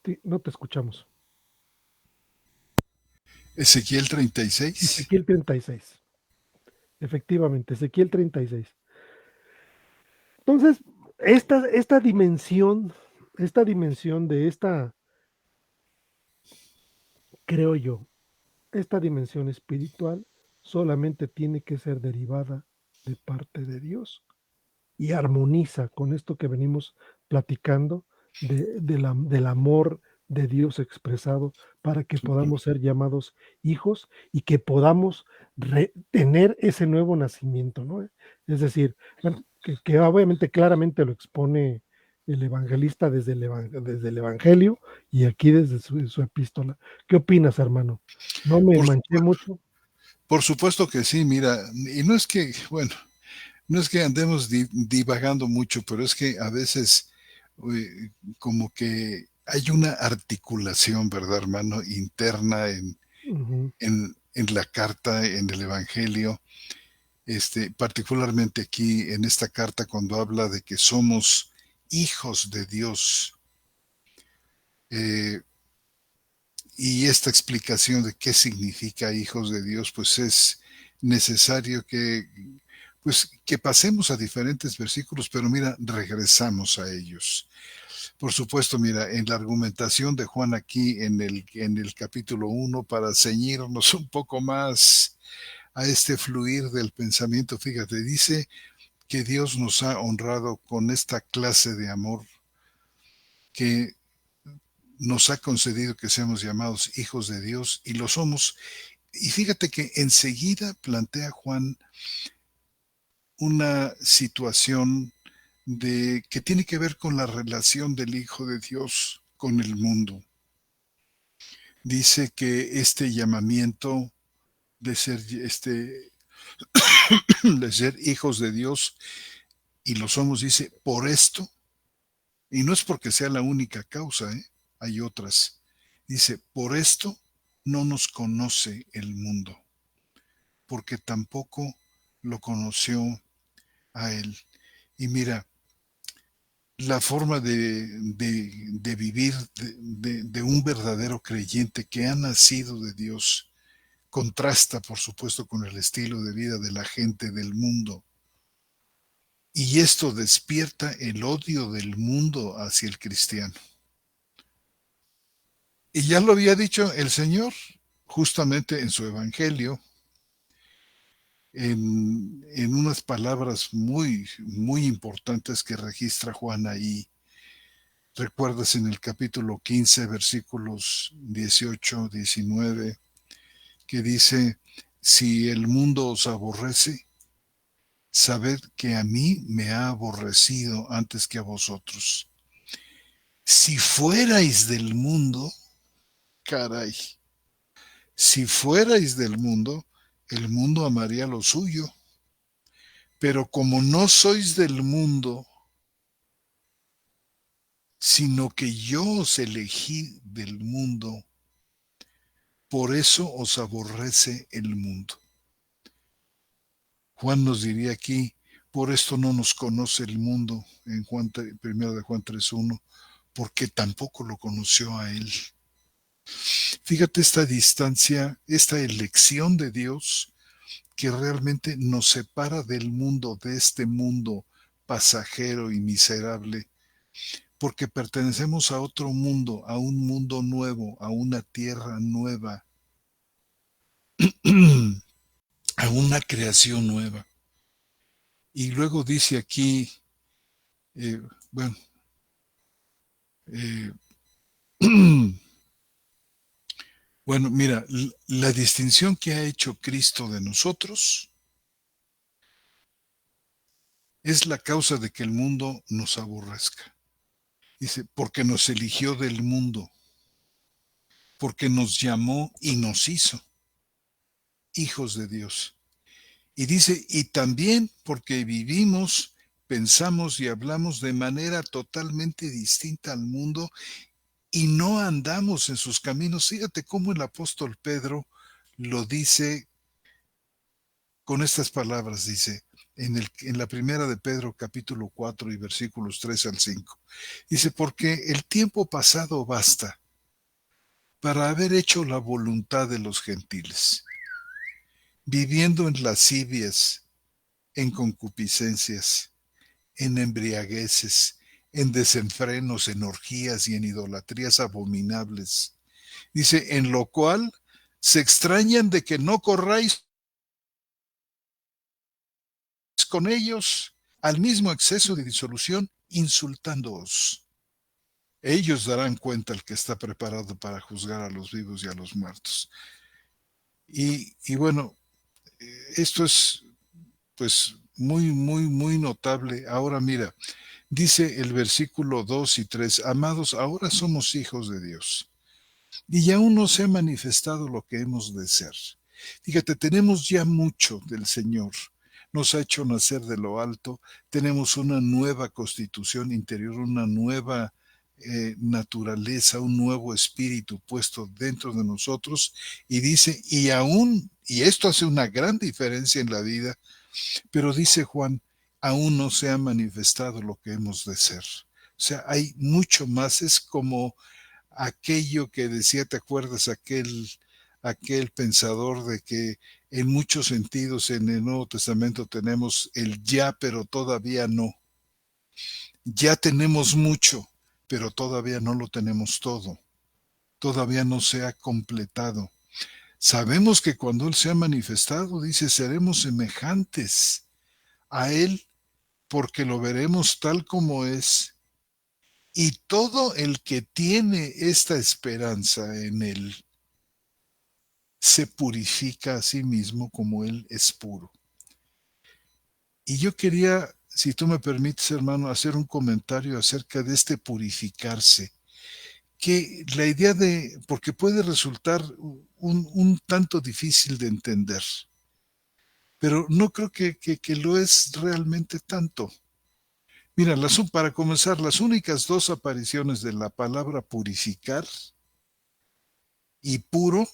Sí, no te escuchamos. Ezequiel 36. Ezequiel 36. Efectivamente, Ezequiel 36. Entonces, esta dimensión de creo yo, esta dimensión espiritual solamente tiene que ser derivada de parte de Dios y armoniza con esto que venimos platicando del amor de Dios expresado para que podamos ser llamados hijos y que podamos tener ese nuevo nacimiento, ¿no? Es decir, bueno, que obviamente claramente lo expone el evangelista desde el Evangelio y aquí desde su epístola. ¿Qué opinas, hermano? ¿No me Por, manché mucho? por supuesto que sí, mira, y no es que, bueno, no es que andemos divagando mucho, pero es que a veces como que hay una articulación, ¿verdad, hermano? Interna Ujú. en la carta, en el Evangelio, particularmente aquí en esta carta cuando habla de que somos hijos de Dios. eh, y esta explicación de qué significa hijos de Dios, pues es necesario pues, que pasemos a diferentes versículos, pero mira, regresamos a ellos. Por supuesto, mira, en la argumentación de Juan aquí en el capítulo 1, para ceñirnos un poco más a este fluir del pensamiento, fíjate, dice que Dios nos ha honrado con esta clase de amor, que nos ha concedido que seamos llamados hijos de Dios y lo somos. Y fíjate que enseguida plantea Juan una situación que tiene que ver con la relación del Hijo de Dios con el mundo. Dice que este llamamiento de ser, de ser hijos de Dios, y lo somos, dice, por esto, y no es porque sea la única causa, hay otras. Dice, por esto no nos conoce el mundo, porque tampoco lo conoció a él. Y mira, la forma de vivir de un verdadero creyente que ha nacido de Dios contrasta, por supuesto, con el estilo de vida de la gente del mundo. Y esto despierta el odio del mundo hacia el cristiano. Y ya lo había dicho el Señor justamente en su Evangelio, en unas palabras muy, muy importantes que registra Juan ahí. Recuerdas en el capítulo 15, versículos 18, 19, que dice, si el mundo os aborrece, sabed que a mí me ha aborrecido antes que a vosotros. Si fuerais del mundo, caray, si fuerais del mundo, el mundo amaría lo suyo. Pero como no sois del mundo, sino que yo os elegí del mundo, por eso os aborrece el mundo. Juan nos diría aquí, por esto no nos conoce el mundo, en Juan, 1 de Juan 3:1, porque tampoco lo conoció a él. Fíjate esta distancia, esta elección de Dios que realmente nos separa del mundo, de este mundo pasajero y miserable, porque pertenecemos a otro mundo, a un mundo nuevo, a una tierra nueva, a una creación nueva. Y luego dice aquí, eh, bueno, eh, bueno, mira, la distinción que ha hecho Cristo de nosotros es la causa de que el mundo nos aborrezca. Dice, porque nos eligió del mundo, porque nos llamó y nos hizo hijos de Dios. Y dice, y también porque vivimos, pensamos y hablamos de manera totalmente distinta al mundo y no andamos en sus caminos. Fíjate cómo el apóstol Pedro lo dice con estas palabras, dice, en la primera de Pedro capítulo 4 y versículos 3 al 5. Dice, porque el tiempo pasado basta para haber hecho la voluntad de los gentiles, viviendo en lascivias, en concupiscencias, en embriagueces, en desenfrenos, en orgías y en idolatrías abominables. Dice, en lo cual se extrañan de que no corráis con ellos al mismo exceso de disolución, insultándoos. Ellos darán cuenta al que está preparado para juzgar a los vivos y a los muertos. Y bueno, esto es pues muy, muy, muy notable. Ahora mira, dice el versículo 2 y 3, amados, ahora somos hijos de Dios y aún no se ha manifestado lo que hemos de ser. Fíjate, tenemos ya mucho del Señor. Nos ha hecho nacer de lo alto, tenemos una nueva constitución interior, una nueva naturaleza, un nuevo espíritu puesto dentro de nosotros, y dice, y esto hace una gran diferencia en la vida, pero dice Juan, aún no se ha manifestado lo que hemos de ser. O sea, hay mucho más, es como aquello que decía, ¿te acuerdas? Aquel pensador de que en muchos sentidos en el Nuevo Testamento tenemos el ya, pero todavía no. Ya tenemos mucho, pero todavía no lo tenemos todo. Todavía no se ha completado. Sabemos que cuando Él se ha manifestado, dice, seremos semejantes a Él porque lo veremos tal como es. Y todo el que tiene esta esperanza en Él se purifica a sí mismo como Él es puro. Y yo quería, si tú me permites, hermano, hacer un comentario acerca de este purificarse, que la idea de, porque puede resultar un tanto difícil de entender, pero no creo que lo es realmente tanto. Mira, para comenzar, las únicas dos apariciones de la palabra purificar y puro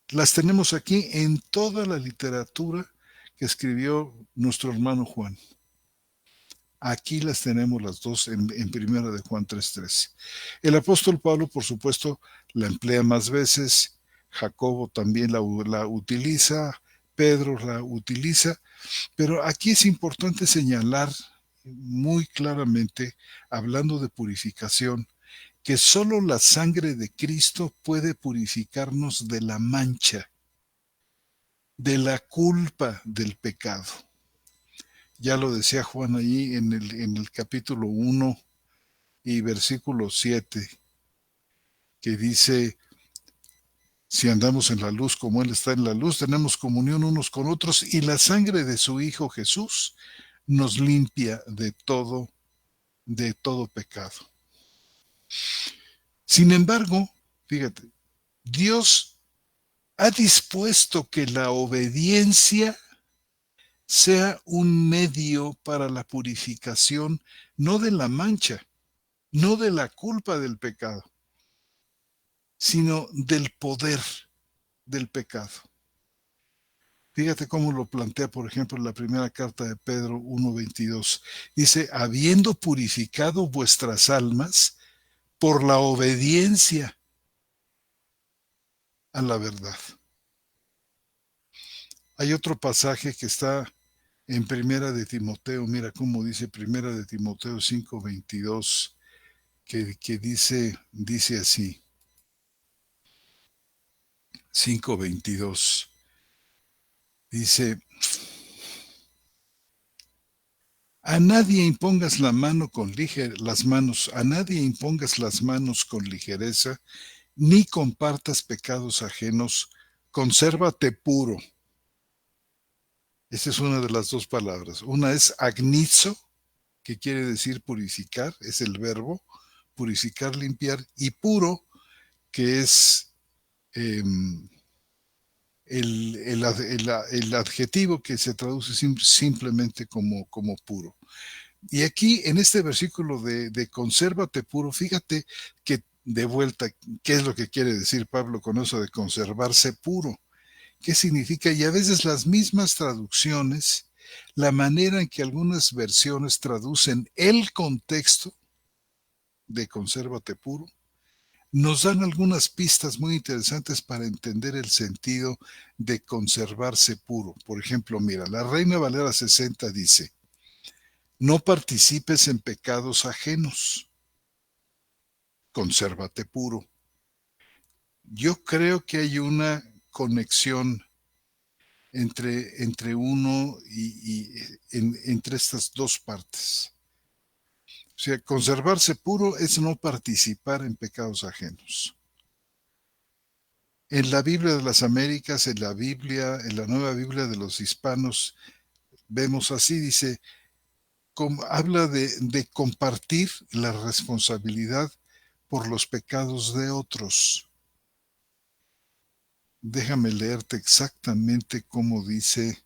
las tenemos aquí en toda la literatura que escribió nuestro hermano Juan. Aquí las tenemos las dos en primera de Juan 3:13. El apóstol Pablo, por supuesto, la emplea más veces, Jacobo también la utiliza, Pedro la utiliza, pero aquí es importante señalar muy claramente, hablando de purificación, que solo la sangre de Cristo puede purificarnos de la mancha, de la culpa del pecado. Ya lo decía Juan ahí en el capítulo 1 y versículo 7, que dice, si andamos en la luz como Él está en la luz, tenemos comunión unos con otros y la sangre de su Hijo Jesús nos limpia de todo pecado. Sin embargo, fíjate, Dios ha dispuesto que la obediencia sea un medio para la purificación, no de la mancha, no de la culpa del pecado, sino del poder del pecado. Fíjate cómo lo plantea, por ejemplo, en la primera carta de Pedro 1:22. Dice, habiendo purificado vuestras almas por la obediencia a la verdad. Hay otro pasaje que está en Primera de Timoteo, mira cómo dice Primera de Timoteo 5:22, que dice así, 5:22, dice, a nadie impongas a nadie impongas las manos con ligereza, ni compartas pecados ajenos, consérvate puro. Esa es una de las dos palabras. Una es agnizo, que quiere decir purificar, es el verbo, purificar, limpiar, y puro, que es eh, el adjetivo que se traduce simplemente como puro. Y aquí en este versículo de consérvate puro, fíjate que de vuelta, ¿qué es lo que quiere decir Pablo con eso de conservarse puro? ¿Qué significa? Y a veces las mismas traducciones, la manera en que algunas versiones traducen el contexto de consérvate puro, nos dan algunas pistas muy interesantes para entender el sentido de conservarse puro. Por ejemplo, mira, la Reina Valera 60 dice, no participes en pecados ajenos, consérvate puro. Yo creo que hay una conexión entre uno entre estas dos partes. O sea, conservarse puro es no participar en pecados ajenos. En la Biblia de las Américas, en la Nueva Biblia de los Hispanos, vemos así, dice, habla de compartir la responsabilidad por los pecados de otros. Déjame leerte exactamente cómo dice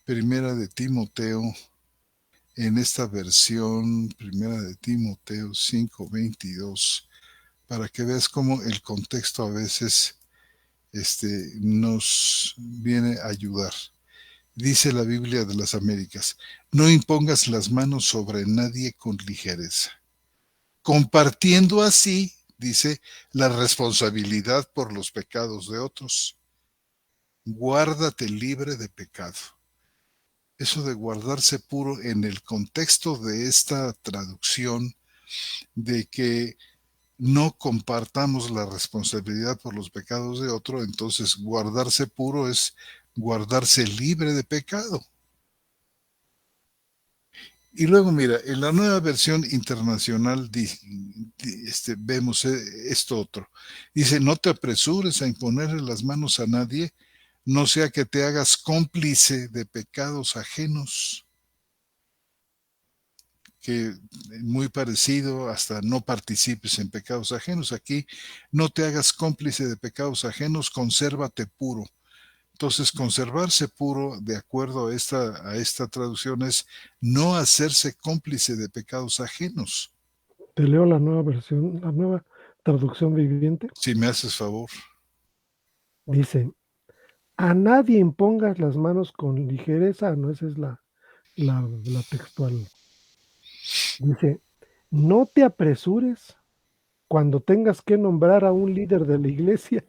Primera de Timoteo en esta versión primera de Timoteo 5:22, para que veas cómo el contexto a veces nos viene a ayudar. Dice la Biblia de las Américas: no impongas las manos sobre nadie con ligereza, compartiendo así, dice, la responsabilidad por los pecados de otros. Guárdate libre de pecado. Eso de guardarse puro en el contexto de esta traducción, de que no compartamos la responsabilidad por los pecados de otro, entonces guardarse puro es guardarse libre de pecado. Y luego, mira, en la nueva versión internacional vemos esto otro. Dice: no te apresures a imponerle las manos a nadie, no sea que te hagas cómplice de pecados ajenos. Que muy parecido, hasta no participes en pecados ajenos. Aquí, no te hagas cómplice de pecados ajenos, consérvate puro. Entonces, conservarse puro, de acuerdo a esta traducción, es no hacerse cómplice de pecados ajenos. Te leo la nueva versión, la nueva traducción viviente. Si me haces favor. Dice: a nadie impongas las manos con ligereza. No, esa es la textual. Dice: no te apresures cuando tengas que nombrar a un líder de la iglesia.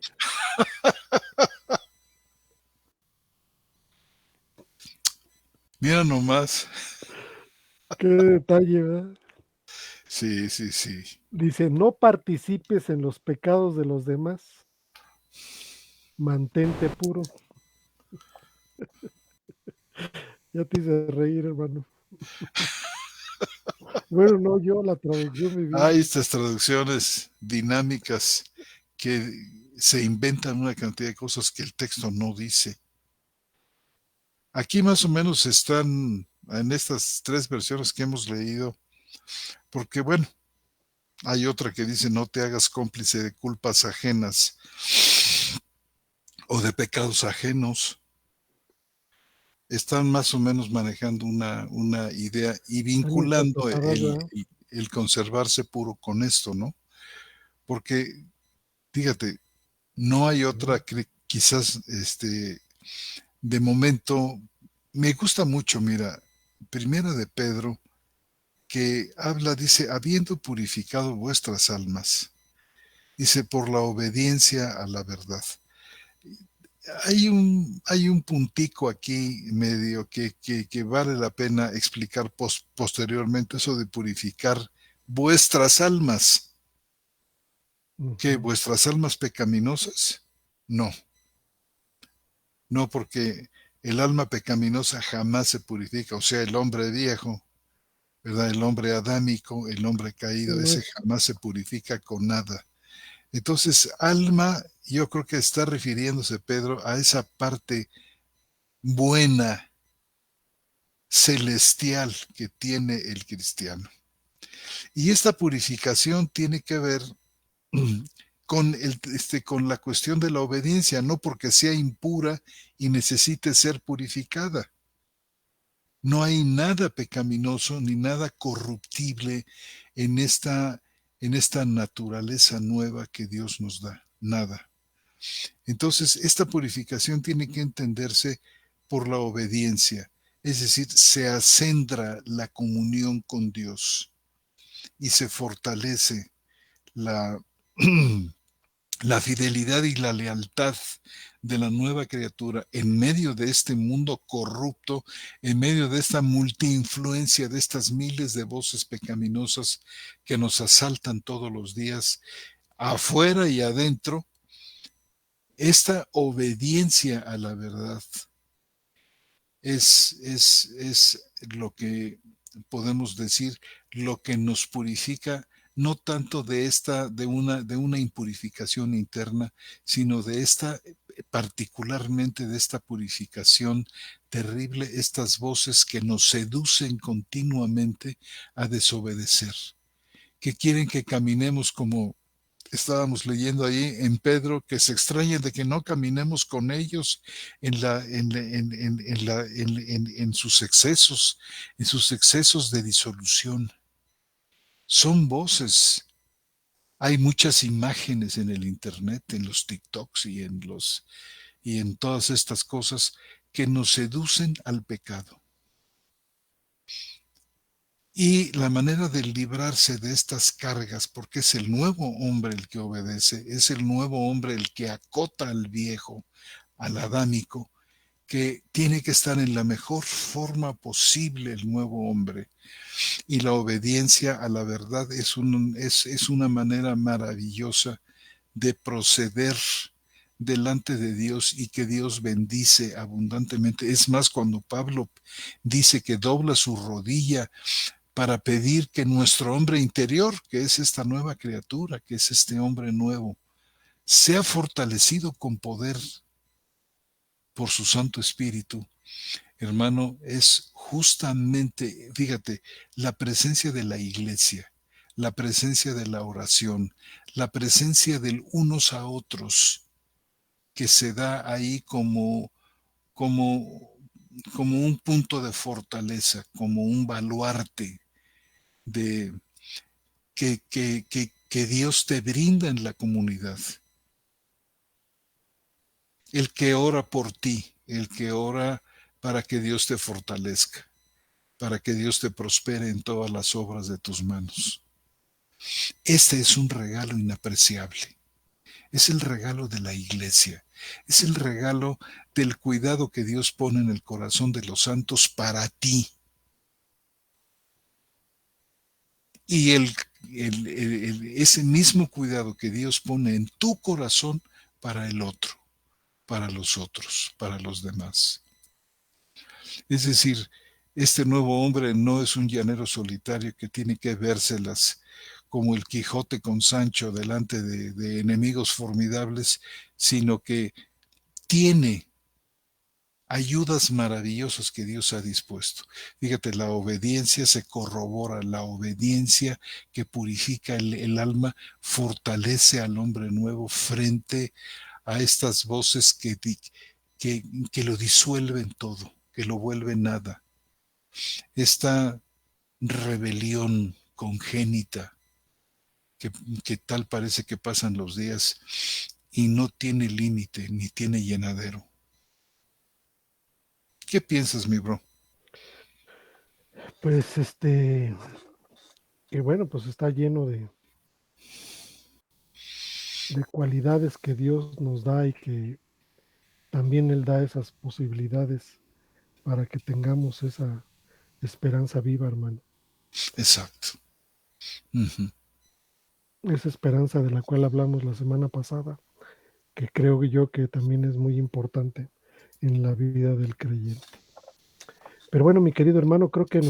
Mira nomás. Qué detalle, ¿verdad? Sí, sí, sí. Dice: no participes en los pecados de los demás, mantente puro. Ya te hice reír, hermano. Bueno, no yo, la traducción Hay viviente. estas traducciones dinámicas que se inventan una cantidad de cosas que el texto no dice. Aquí más o menos están en estas tres versiones que hemos leído, porque bueno, hay otra que dice: no te hagas cómplice de culpas ajenas o de pecados ajenos. Están más o menos manejando una idea y Están vinculando interpretadas, ¿verdad? el conservarse puro con esto, ¿no? Porque, fíjate, no hay otra, quizás, de momento, me gusta mucho, mira, Primera de Pedro, que habla, dice: habiendo purificado vuestras almas, dice, por la obediencia a la verdad. Hay un puntico aquí medio que vale la pena explicar posteriormente, eso de purificar vuestras almas. ¿Qué? Ujú. ¿Vuestras almas pecaminosas? No, no, porque el alma pecaminosa jamás se purifica, o sea, el hombre viejo, ¿verdad? El hombre adámico, el hombre Sí, caído, no ese es, jamás se purifica con nada. Entonces, alma, yo creo que está refiriéndose Pedro a esa parte buena, celestial que tiene el cristiano. Y esta purificación tiene que ver con la cuestión de la obediencia, no porque sea impura y necesite ser purificada. No hay nada pecaminoso ni nada corruptible en esta naturaleza nueva que Dios nos da. Nada. Entonces, esta purificación tiene que entenderse por la obediencia, es decir, se acendra la comunión con Dios y se fortalece la, la fidelidad y la lealtad de la nueva criatura en medio de este mundo corrupto, en medio de esta multiinfluencia, de estas miles de voces pecaminosas que nos asaltan todos los días, afuera y adentro. Esta obediencia a la verdad es lo que podemos decir, lo que nos purifica, no tanto de una impurificación interna, sino de esta, particularmente de esta purificación terrible, estas voces que nos seducen continuamente a desobedecer, que quieren que caminemos como estábamos leyendo ahí en Pedro que se extrañan de que no caminemos con ellos en sus excesos de disolución. Son voces. Hay muchas imágenes en el internet, en los TikToks y en todas estas cosas que nos seducen al pecado. Y la manera de librarse de estas cargas, porque es el nuevo hombre el que obedece, es el nuevo hombre el que acota al viejo, al adámico, que tiene que estar en la mejor forma posible el nuevo hombre. Y la obediencia a la verdad es una manera maravillosa de proceder delante de Dios y que Dios bendice abundantemente. Es más, cuando Pablo dice que dobla su rodilla para pedir que nuestro hombre interior, que es esta nueva criatura, que es este hombre nuevo, sea fortalecido con poder por su Santo Espíritu, hermano, es justamente, fíjate, la presencia de la iglesia, la presencia de la oración, la presencia del unos a otros, que se da ahí como, como un punto de fortaleza, como un baluarte de que Dios te brinda en la comunidad. El que ora por ti, el que ora para que Dios te fortalezca, para que Dios te prospere en todas las obras de tus manos. Este es un regalo inapreciable. Es el regalo de la iglesia. Es el regalo del cuidado que Dios pone en el corazón de los santos para ti. Y ese mismo cuidado que Dios pone en tu corazón para el otro, para los otros, para los demás. Es decir, este nuevo hombre no es un llanero solitario que tiene que vérselas como el Quijote con Sancho delante de enemigos formidables, sino que tiene ayudas maravillosas que Dios ha dispuesto. Fíjate, la obediencia se corrobora, la obediencia que purifica el alma fortalece al hombre nuevo frente a estas voces que lo disuelven todo, que lo vuelven nada. Esta rebelión congénita que, que tal parece que pasan los días y no tiene límite ni tiene llenadero. ¿Qué piensas, mi bro? Pues que bueno, pues está lleno de cualidades que Dios nos da y que también Él da esas posibilidades para que tengamos esa esperanza viva, hermano. Exacto. Uh-huh. Esa esperanza de la cual hablamos la semana pasada, que creo yo que también es muy importante en la vida del creyente. Pero bueno, mi querido hermano, creo que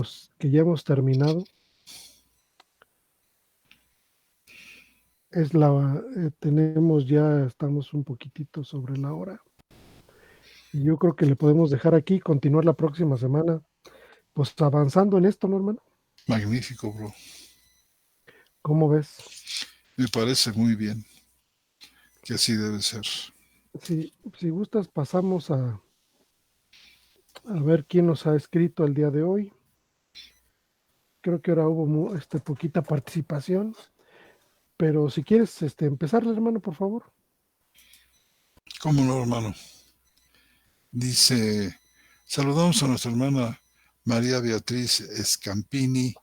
ya hemos terminado. Tenemos ya, estamos un poquitito sobre la hora. Y yo creo que le podemos dejar aquí, continuar la próxima semana, pues avanzando en esto, ¿no, hermano? Magnífico, bro. ¿Cómo ves? Me parece muy bien que así debe ser. Si gustas, pasamos a ver quién nos ha escrito el día de hoy. Creo que ahora hubo poquita participación, pero si quieres empezar, hermano, por favor. ¿Cómo no, hermano? Dice, saludamos a nuestra hermana María Beatriz Scampini,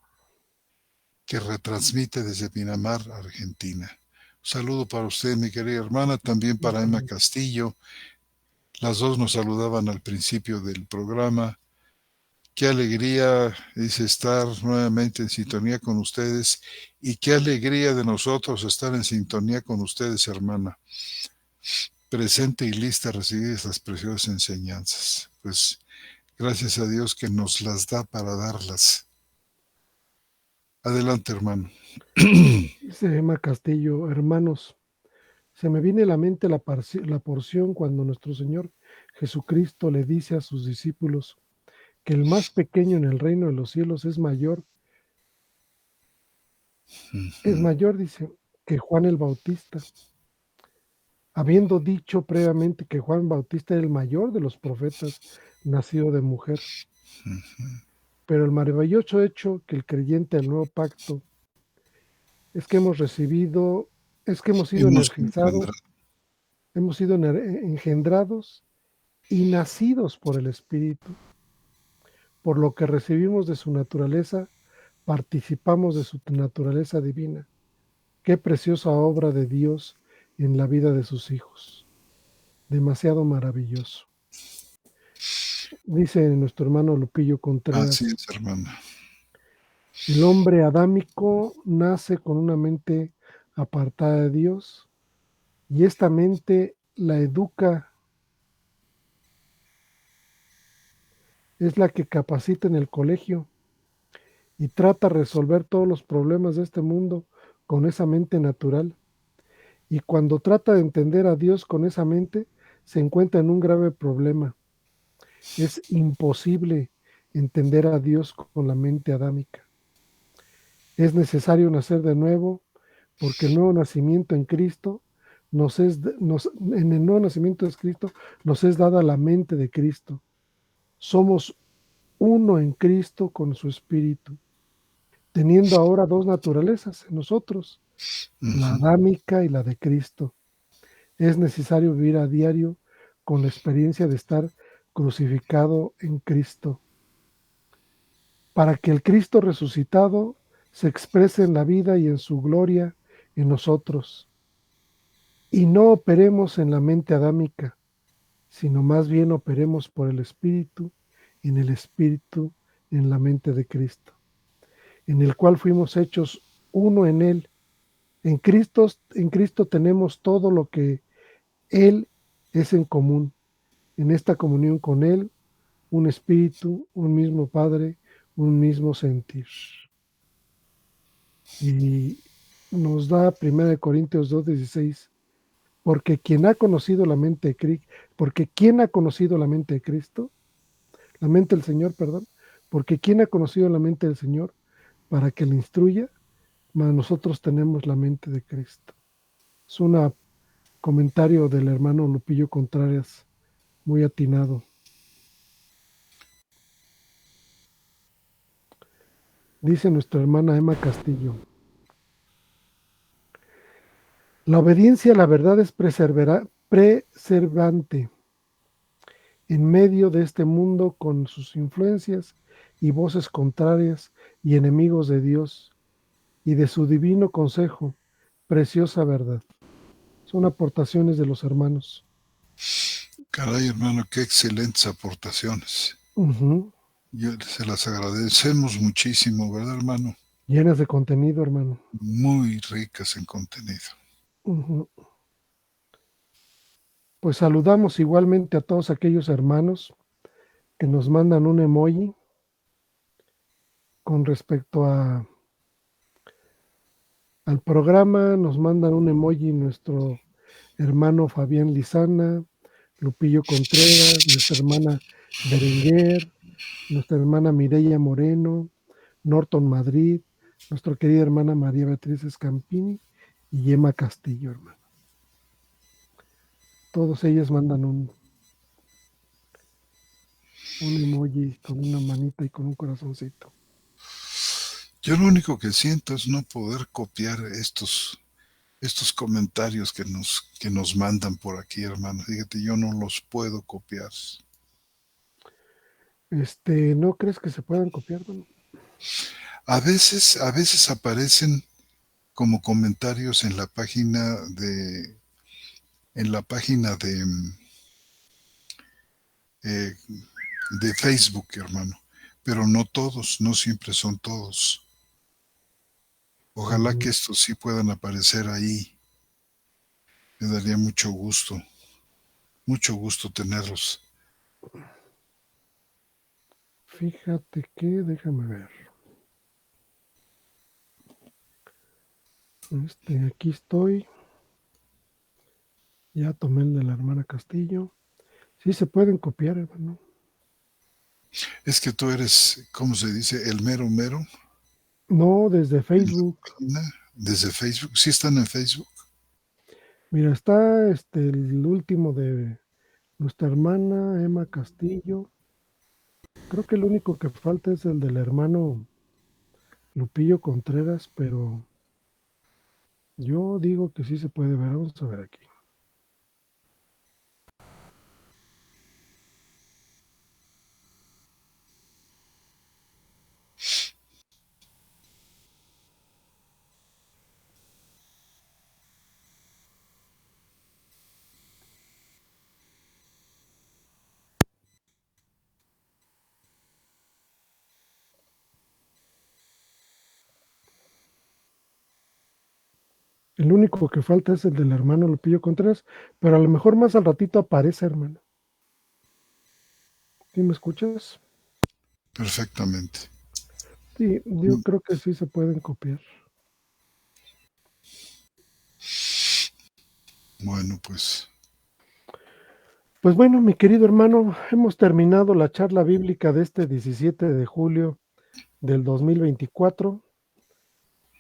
que retransmite desde Pinamar, Argentina. Un saludo para usted, mi querida hermana, también para Emma Castillo. Las dos nos saludaban al principio del programa. Qué alegría, dice, estar nuevamente en sintonía con ustedes y qué alegría de nosotros estar en sintonía con ustedes, hermana. Presente y lista a recibir estas preciosas enseñanzas. Pues gracias a Dios que nos las da para darlas. Adelante, hermano. Dice Emma Castillo, hermanos, se me viene a la mente la porción cuando nuestro Señor Jesucristo le dice a sus discípulos que el más pequeño en el reino de los cielos es mayor, dice, que Juan el Bautista, habiendo dicho previamente que Juan Bautista era el mayor de los profetas nacido de mujer. Pero el maravilloso hecho que el creyente del nuevo pacto es que hemos sido Hemos engendrado. energizados, hemos sido engendrados y nacidos por el Espíritu, por lo que recibimos de su naturaleza, participamos de su naturaleza divina. Qué preciosa obra de Dios en la vida de sus hijos. Demasiado maravilloso. Dice nuestro hermano Lupillo Contreras. Así es, hermana. El hombre adámico nace con una mente apartada de Dios y esta mente la educa, es la que capacita en el colegio y trata de resolver todos los problemas de este mundo con esa mente natural. Y cuando trata de entender a Dios con esa mente, se encuentra en un grave problema. Es imposible entender a Dios con la mente adámica. Es necesario nacer de nuevo porque el nuevo nacimiento en Cristo en el nuevo nacimiento de Cristo nos es dada la mente de Cristo. Somos uno en Cristo con su Espíritu, teniendo ahora dos naturalezas en nosotros, la adámica y la de Cristo. Es necesario vivir a diario con la experiencia de estar crucificado en Cristo, para que el Cristo resucitado se exprese en la vida y en su gloria en nosotros, y no operemos en la mente adámica, sino más bien operemos por el Espíritu, en la mente de Cristo, en el cual fuimos hechos uno en Él. En Cristo tenemos todo lo que Él es en común. En esta comunión con Él, un Espíritu, un mismo Padre, un mismo sentir. Y nos da 1 Corintios 2:16, porque quien ha conocido la mente de Cristo, porque quien ha conocido la mente de Cristo, la mente del Señor, perdón, porque quien ha conocido la mente del Señor para que le instruya, mas nosotros tenemos la mente de Cristo. Es un comentario del hermano Lupillo Contreras, muy atinado. Dice nuestra hermana Emma Castillo: la obediencia a la verdad es preservante en medio de este mundo con sus influencias y voces contrarias y enemigos de Dios y de su divino consejo, preciosa verdad. Son aportaciones de los hermanos. Caray, hermano, qué excelentes aportaciones. Se las agradecemos muchísimo, ¿verdad, hermano? Llenas de contenido, hermano. Muy ricas en contenido. Pues saludamos igualmente a todos aquellos hermanos que nos mandan un emoji con respecto al programa. Nos mandan un emoji nuestro hermano Fabián Lizana, Lupillo Contreras, nuestra hermana Berenguer, nuestra hermana Mireya Moreno, Norton Madrid, nuestra querida hermana María Beatriz Escampini y Emma Castillo, hermano. Todos ellos mandan un emoji con una manita y con un corazoncito. Yo lo único que siento es no poder copiar estos comentarios que nos mandan por aquí, hermano. Fíjate, yo no los puedo copiar. ¿No crees que se puedan copiar, hermano? A veces aparecen como comentarios en la página de de Facebook, hermano, pero no todos, no siempre son todos. Ojalá que estos sí puedan aparecer ahí. Me daría mucho gusto tenerlos. Fíjate que, déjame ver. Aquí estoy. Ya tomé el de la hermana Castillo. Sí se pueden copiar, hermano. Es que tú eres, ¿cómo se dice? El mero mero. No, desde Facebook. desde Facebook. ¿Sí están en Facebook? Mira, está el último de nuestra hermana Emma Castillo. Creo que el único que falta es el del hermano Lupillo Contreras, pero yo digo que sí se puede ver. Vamos a ver aquí. El único que falta es el del hermano Lupillo Contreras, pero a lo mejor más al ratito aparece, hermano. ¿Sí me escuchas? Perfectamente. Sí, yo creo que sí se pueden copiar. Bueno, pues Pues bueno, mi querido hermano, hemos terminado la charla bíblica de este 17 de julio del 2024.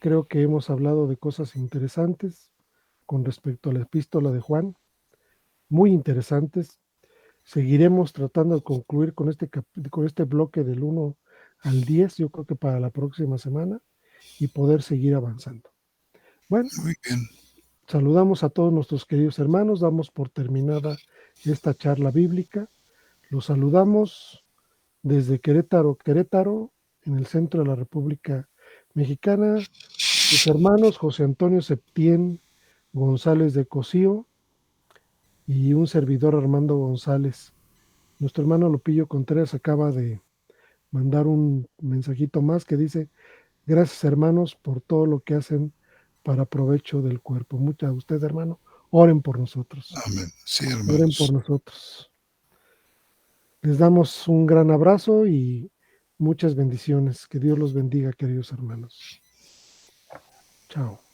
Creo que hemos hablado de cosas interesantes con respecto a la epístola de Juan, muy interesantes. Seguiremos tratando de concluir con este bloque del 1 al 10, yo creo que para la próxima semana, y poder seguir avanzando. Bueno, muy bien. saludamos a todos nuestros queridos hermanos, damos por terminada esta charla bíblica. Los saludamos desde Querétaro, Querétaro, en el centro de la República Mexicana, sus hermanos José Antonio Septién González de Cosío y un servidor Armando González. Nuestro hermano Lupillo Contreras acaba de mandar un mensajito más que dice, gracias hermanos por todo lo que hacen para provecho del cuerpo. Muchas ustedes, hermano, oren por nosotros, Amén. Sí, oren por hermanos. nosotros. Les damos un gran abrazo y muchas bendiciones. Que Dios los bendiga, queridos hermanos. Chao.